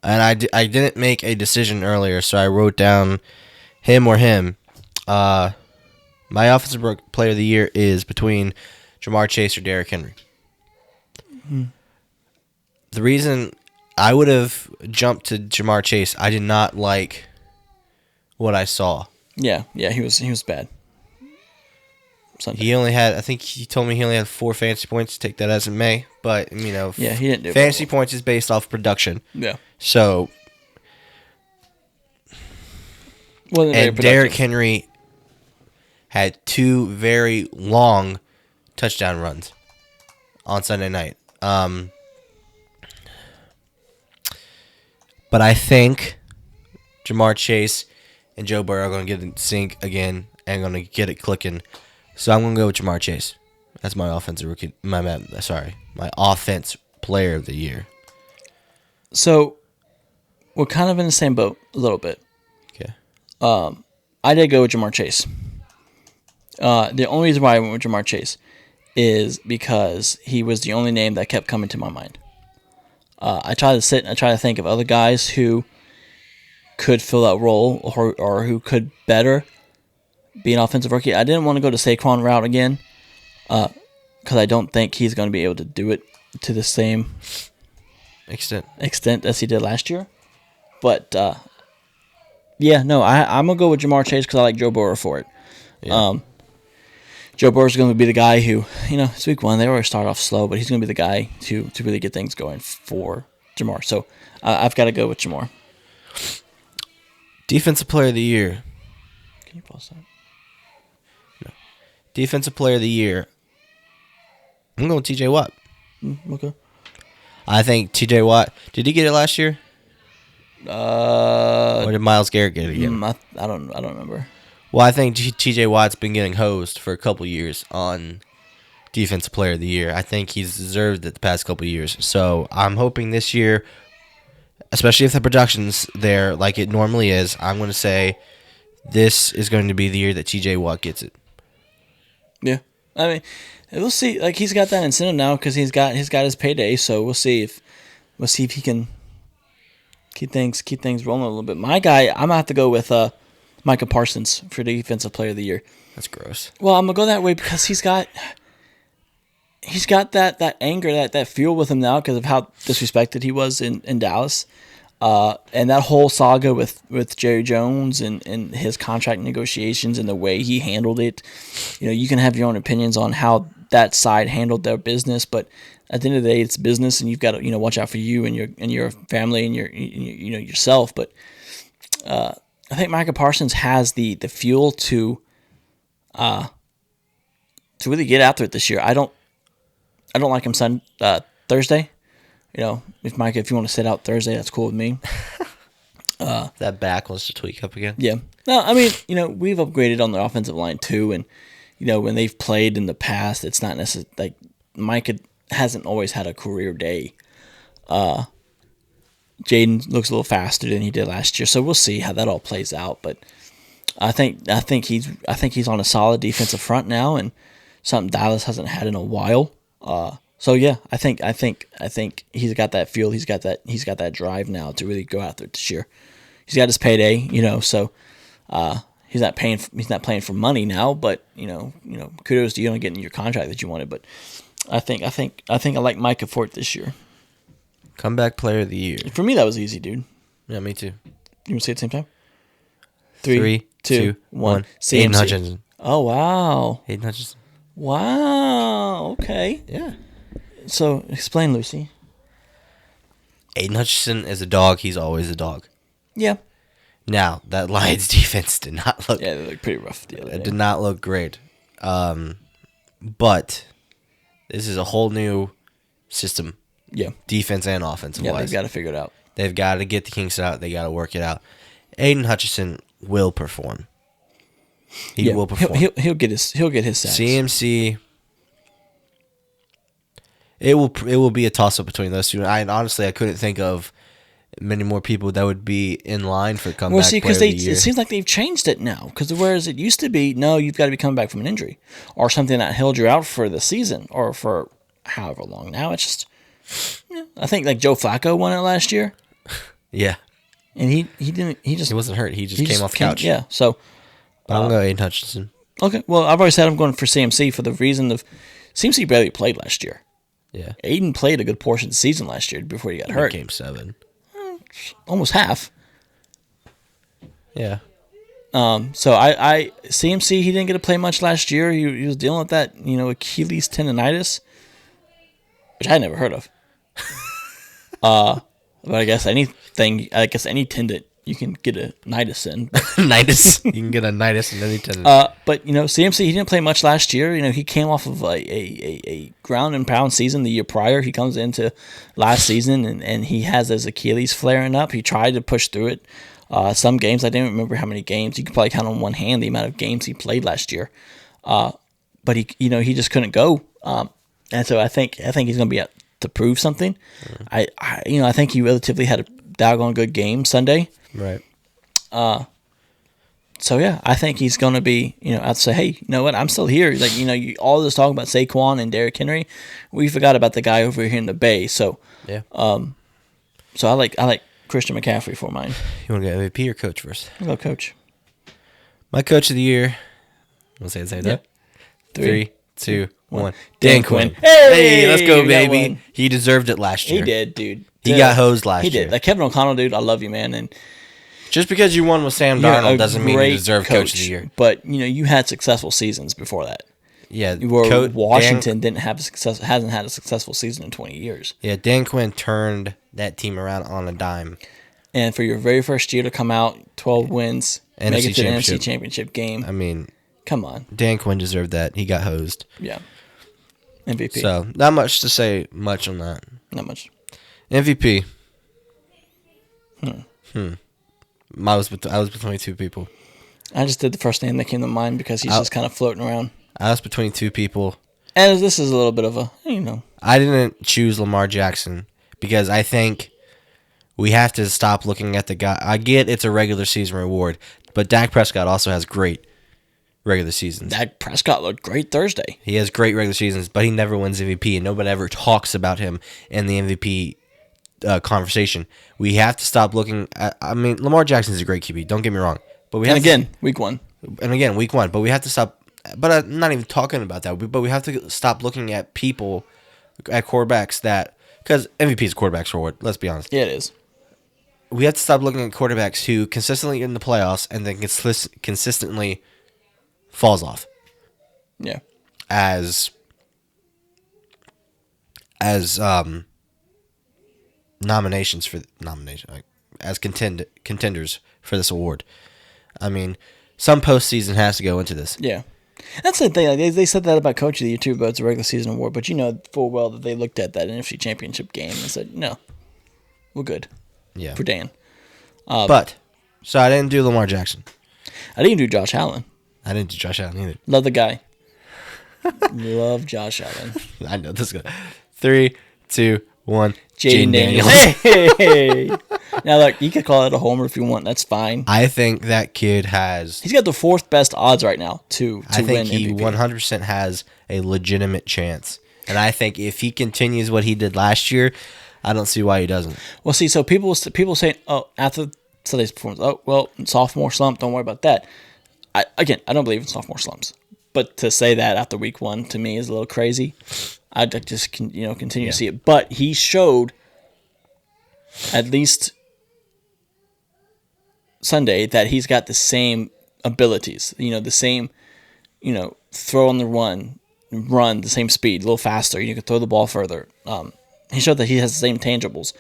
And I didn't make a decision earlier, so I wrote down him or him. My offensive player of the year is between Jamar Chase or Derrick Henry. Mm-hmm. The reason I would have jumped to Jamar Chase, I did not like what I saw. Yeah, he was bad. Sunday. He only had, I think he told me he only had 4 fantasy points. Take that as it may, but yeah, he didn't do fantasy points is based off production. Yeah, So, and Derrick Henry had 2 very long touchdown runs on Sunday night. But I think Jamar Chase and Joe Burrow are going to get in sync again and going to get it clicking. So I'm going to go with Jamar Chase. That's my offensive rookie. My offense player of the year. So we're kind of in the same boat a little bit. Okay. I did go with Jamar Chase. The only reason why I went with Jamar Chase is because he was the only name that kept coming to my mind. I tried to sit and I tried to think of other guys who could fill that role or who could better be an offensive rookie. I didn't want to go the Saquon route again because I don't think he's going to be able to do it to the same extent as he did last year. But, I'm going to go with Jamar Chase because I like Joe Burrow for it. Yeah. Joe Burrow's going to be the guy who, it's week 1. They always start off slow, but he's going to be the guy to really get things going for Jamar. So I've got to go with Jamar. Defensive Player of the Year. Can you pause that? No. Defensive Player of the Year. I'm going with TJ Watt. Okay. I think TJ Watt. Did he get it last year? Or did Myles Garrett get it again? I don't remember. Well, I think TJ Watt's been getting hosed for a couple years on Defensive Player of the Year. I think he's deserved it the past couple years. So I'm hoping this year, especially if the production's there like it normally is, I'm going to say this is going to be the year that TJ Watt gets it. Yeah. I mean, we'll see. Like, he's got that incentive now because he's got his payday. So we'll see if he can keep things rolling a little bit. My guy, I'm going to have to go with Micah Parsons for Defensive Player of the Year. That's gross. Well, I'm gonna go that way because he's got that anger, that fuel with him now because of how disrespected he was in Dallas, and that whole saga with Jerry Jones and his contract negotiations and the way he handled it. You can have your own opinions on how that side handled their business, but at the end of the day, it's business, and you've got to watch out for you and your family and your yourself. But I think Micah Parsons has the fuel to really get after it this year. I don't like him Thursday. If Micah, if you want to sit out Thursday, that's cool with me. That back wants to tweak up again. Yeah. No, I mean, we've upgraded on the offensive line too, and when they've played in the past, it's not necessarily like Micah hasn't always had a career day. Jaden looks a little faster than he did last year, so we'll see how that all plays out. But I think he's on a solid defensive front now, and something Dallas hasn't had in a while. So yeah, I think he's got that fuel. He's got that drive now to really go out there this year. He's got his payday, so he's not playing for money now. But kudos to you on getting your contract that you wanted. But I think I like Micah for it this year. Comeback Player of the Year. For me, that was easy, dude. Yeah, me too. You want to say it at the same time? 3, 2, 1. Aiden Hutchinson. Oh, wow. Aiden Hutchinson. Wow. Okay. Yeah. So, explain, Lucy. Aiden Hutchinson is a dog. He's always a dog. Yeah. Now, that Lions defense did not look... Yeah, they looked pretty rough the other day. It did not look great. But this is a whole new system. Yeah. Defense and offensive wise. Yeah, they've got to figure it out. They've got to get the kinks out. They got to work it out. Aiden Hutchinson will perform. He will perform. He'll get his sacks. CMC. It will be a toss up between those two. I couldn't think of many more people that would be in line for comeback player of the year. It seems like they've changed it now. Because whereas it used to be, no, you've got to be coming back from an injury or something that held you out for the season or for however long. Now it's just. Yeah, I think like Joe Flacco won it last year. Yeah, and he didn't. He wasn't hurt. He just came off the couch. Yeah, so I'm going Aiden Hutchinson. Okay, well I've already said I'm going for CMC for the reason of CMC barely played last year. Yeah, Aiden played a good portion of the season last year before he got hurt. Game 7, almost half. Yeah. So I CMC he didn't get to play much last year. He was dealing with that Achilles tendonitis, which I had never heard of. But I guess any tendon you can get a nidus in. Nidus. You can get a nidus in any tendon. But CMC, he didn't play much last year. He came off of a ground and pound season the year prior. He comes into last season and he has his Achilles flaring up. He tried to push through it. Some games, I didn't remember how many games. You could probably count on one hand the amount of games he played last year. But he just couldn't go. And so I think he's going to be out to prove something. I think he relatively had a doggone good game Sunday. Right. So yeah, I think he's going to be, out to say, hey, you know what? I'm still here. Like, all this talk about Saquon and Derrick Henry, we forgot about the guy over here in the Bay. So yeah. So I like Christian McCaffrey for mine. You want to go MVP or coach first? I'll go coach. My coach of the year. We'll say that. Yep. 3, 2, 1. Dan Quinn. Hey, let's go, baby. He deserved it last year. He did, dude. He got hosed last year. He did. Like Kevin O'Connell, dude, I love you, man. And just because you won with Sam Darnold doesn't mean you deserve coach of the year. But you had successful seasons before that. Yeah, Washington hasn't had a successful season in 20 years. Yeah, Dan Quinn turned that team around on a dime. And for your very first year to come out 12 wins, NFC make it to the Championship. NFC Championship game. I mean, come on. Dan Quinn deserved that. He got hosed. Yeah. MVP. So, not much to say much on that. Not much. MVP. I was between two people. I just did the first name that came to mind because he's just kind of floating around. I was between two people. And this is a little bit of a, I didn't choose Lamar Jackson because I think we have to stop looking at the guy. I get it's a regular season reward, but Dak Prescott also has great regular seasons. Dak Prescott looked great Thursday. He has great regular seasons, but he never wins MVP, and nobody ever talks about him in the MVP conversation. We have to stop looking at. I mean, Lamar Jackson is a great QB. Don't get me wrong, but we have week one. But we have to stop. But I'm not even talking about that. But we have to stop looking at people, at quarterbacks that, because MVP is quarterbacks forward. Let's be honest. Yeah, it is. We have to stop looking at quarterbacks who consistently get in the playoffs and then consistently falls off. Yeah. As nominations as contenders for this award. I mean, some postseason has to go into this. Yeah. That's the thing. Like, they said that about Coach of the Year too, but it's a regular season award. But full well that they looked at that NFC Championship game and said, no, we're good. Yeah. For Dan. So I didn't do Lamar Jackson. I didn't do Josh Allen. I didn't do Josh Allen either. Love the guy. Love Josh Allen. I know this guy. 3, 2, 1. Jaden Daniels. Hey! Now, look, you could call it a homer if you want. That's fine. I think that kid has... He's got the fourth best odds right now to win MVP. I think he 100% has a legitimate chance. And I think if he continues what he did last year, I don't see why he doesn't. Well, see, so people saying, after Sunday's performance, sophomore slump, don't worry about that. I don't believe in sophomore slumps. But to say that after week one, to me, is a little crazy. I'd just continue to see it. But he showed, at least Sunday, that he's got the same abilities. The same, throw on the run, the same speed, a little faster. You can throw the ball further. He showed that he has the same tangibles.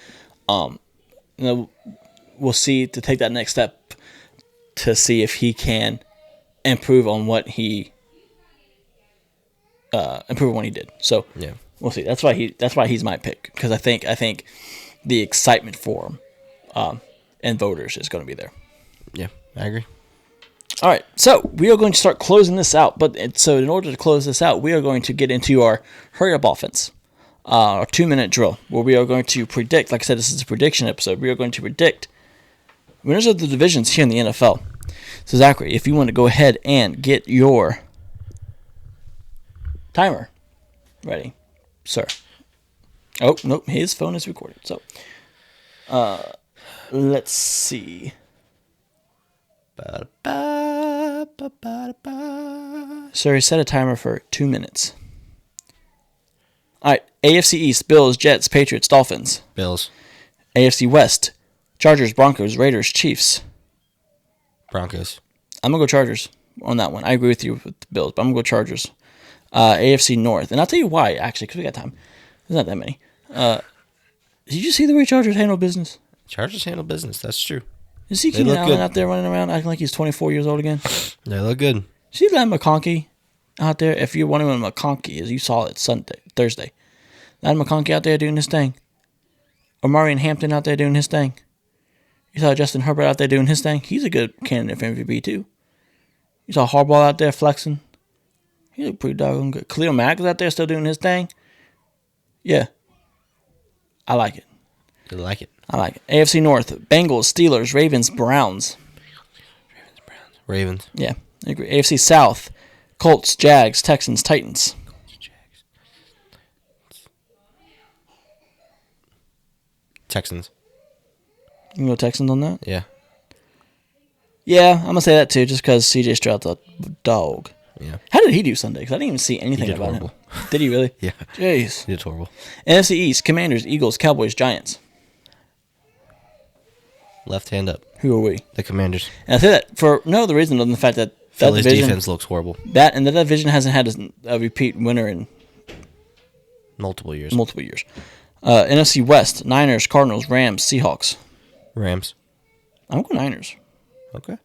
We'll see to take that next step to see if he can improve on what he did. So yeah, we'll see. That's why he's my pick, because I think the excitement for him and voters is going to be there. Yeah, I agree. All right, so we are going to start closing this out. So in order to close this out, we are going to get into our hurry up offense, our 2-minute drill, where we are going to predict. Like I said, this is a prediction episode. We are going to predict winners of the divisions here in the NFL. So Zachary, if you want to go ahead and get your timer ready, sir. Oh, nope, his phone is recorded. So, let's see. Sir, set a timer for 2 minutes. All right, AFC East, Bills, Jets, Patriots, Dolphins. Bills. AFC West, Chargers, Broncos, Raiders, Chiefs. Broncos. I'm going to go Chargers on that one. I agree with you with the Bills, but I'm going to go Chargers. AFC North. And I'll tell you why, actually, because we got time. There's not that many. Did you see the way Chargers handle business? Chargers handle business. That's true. You see They Keenan look Allen good. out there running around acting like he's 24 years old again? They look good. See Len McConkey out there? If you're wondering what McConkey is, you saw it Thursday. Len McConkey out there doing his thing. Omarion Hampton out there doing his thing. You saw Justin Herbert out there doing his thing. He's a good candidate for MVP too. You saw Harbaugh out there flexing. He looked pretty doggone good. Khalil Mack is out there still doing his thing. Yeah. I like it. They like it. I like it. AFC North, Bengals, Steelers, Ravens, Browns. Ravens. Yeah, I agree. AFC South, Colts, Jags, Texans, Titans. Texans. You can go Texans on that? Yeah. Yeah, I'm going to say that too, just because CJ Stroud's a dog. Yeah. How did he do Sunday? Because I didn't even see anything did about horrible. him. Did he really? Yeah. Jeez. He did horrible. NFC East, Commanders, Eagles, Cowboys, Giants. Left hand up. Who are we? The Commanders. And I say that for no other reason than the fact that Philly's division, defense looks horrible. that division hasn't had a repeat winner in Multiple years. multiple years. NFC West, Niners, Cardinals, Rams, Seahawks. Rams. I'm going Niners. Okay.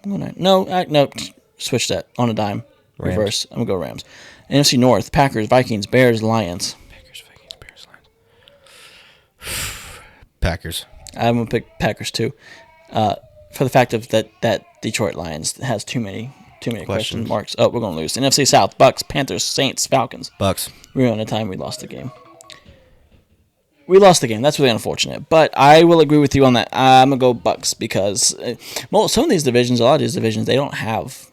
I'm going Niners. No, switch that on a dime. Rams. Reverse. I'm going to go Rams. NFC North, Packers, Vikings, Bears, Lions. Packers, Vikings, Bears, Lions. Packers. I'm going to pick Packers too. For the fact of that Detroit Lions has too many question marks. Oh, we're going to lose. NFC South, Bucks, Panthers, Saints, Falcons. Bucks. We were on a time we lost the game. That's really unfortunate. But I will agree with you on that. I'm going to go Bucks because some of these divisions, a lot of these divisions, they don't have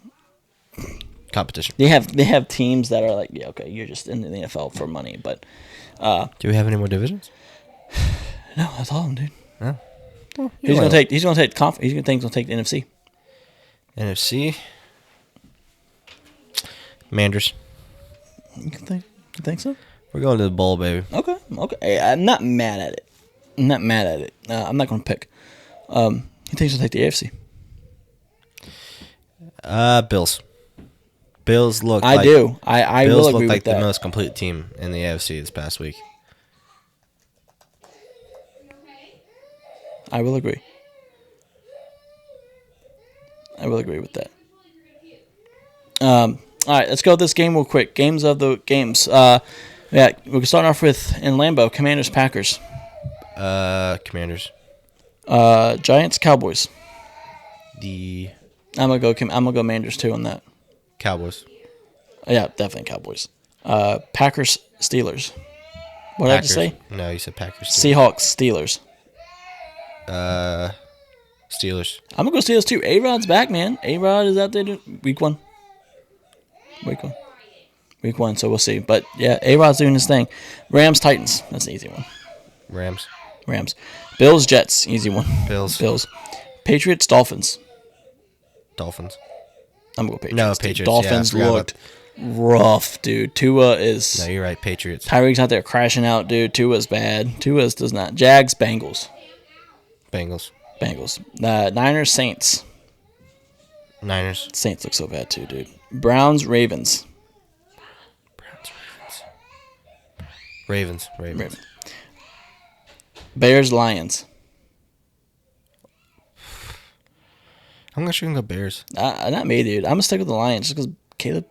Competition. They have teams that are like, yeah, okay, you're just in the NFL for money. But Do we have any more divisions? no, that's all of them, dude. No. Well, He's going to take the NFC. NFC. Manders. You think so? We're going to the bowl, baby. Okay. Hey, I'm not mad at it. I'm not going to pick. He thinks he'll take the AFC. Bills. Bills look. I do. I Bills will agree look like with that. the most complete team in the AFC this past week. I will agree. With that. All right, let's go with this game real quick. Games of the games. Yeah, we're starting off with in Lambeau, Commanders, Packers. Commanders. Giants, Cowboys. The I'm gonna go Commanders too on that. Cowboys. Yeah, definitely Cowboys. Packers, Steelers. What did I just say? No, you said Packers. Seahawks, Steelers. Steelers. I'm gonna go Steelers too. A-Rod's back, man. A-Rod is out there week one. So we'll see. But yeah, A-Rod's doing his thing. Rams, Titans. That's an easy one. Rams. Bills, Jets. Easy one. Bills. Patriots, Dolphins. Dolphins. I'm gonna go Patriots. No, dude. Patriots. Dolphins yeah, looked rough, dude. Tua is. No, you're right. Patriots. Tyreek's out there crashing out, dude. Tua's bad. Tua's does not. Jags, Bengals. Bengals. Niners, Saints. Niners. Saints look so bad too, dude. Browns, Ravens. Ravens. Bears, Lions. I'm actually gonna go Bears. Not me, dude. I'm gonna stick with the Lions just because Caleb.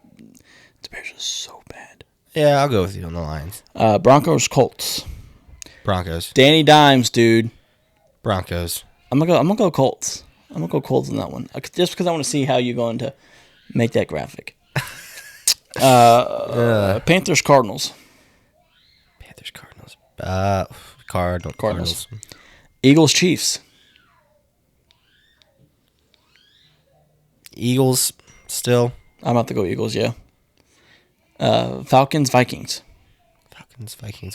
The Bears are so bad. Yeah, I'll go with you on the Lions. Broncos, Colts. Broncos. Danny Dimes, dude. Broncos. I'm gonna go Colts. I'm gonna go Colts on that one, just because I want to see how you're going to make that graphic. Panthers, Cardinals. Cardinals. Eagles, Chiefs. Eagles. Still. I'm about to go Eagles. Yeah. Falcons, Vikings.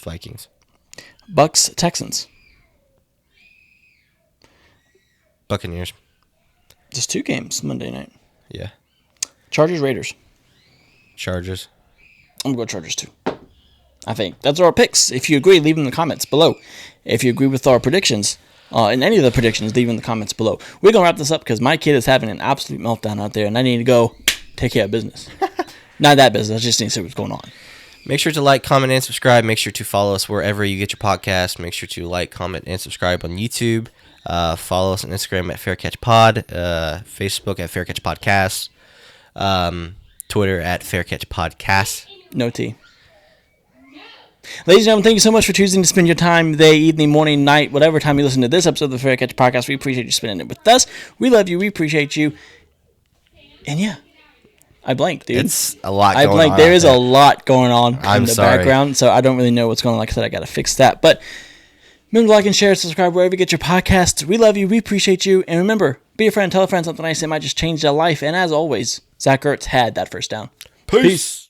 Vikings. Bucks, Texans. Buccaneers. Just 2 games Monday night. Yeah. Chargers, Raiders. Chargers. I'm going to go Chargers too. I think. That's our picks. If you agree, leave them in the comments below. If you agree with our predictions, and any of the predictions, leave in the comments below. We're going to wrap this up because my kid is having an absolute meltdown out there, and I need to go take care of business. Not that business. I just need to see what's going on. Make sure to like, comment, and subscribe. Make sure to follow us wherever you get your podcast. Make sure to like, comment, and subscribe on YouTube. Follow us on Instagram at FairCatchPod, Facebook at FairCatchPodcast, Twitter at FairCatchPodcast. No T. Ladies and gentlemen, thank you so much for choosing to spend your time, day, evening, morning, night, whatever time you listen to this episode of the Fair Catch Podcast. We appreciate you spending it with us. We love you. We appreciate you. And yeah, I blanked, dude. It's a lot going on. I blanked. There is a lot going on in the sorry. background, so I don't really know what's going on. Like I said, I got to fix that. But remember to like and share, subscribe wherever you get your podcasts. We love you. We appreciate you. And remember, be a friend. Tell a friend something nice that might just change their life. And as always, Zach Ertz had that first down. Peace.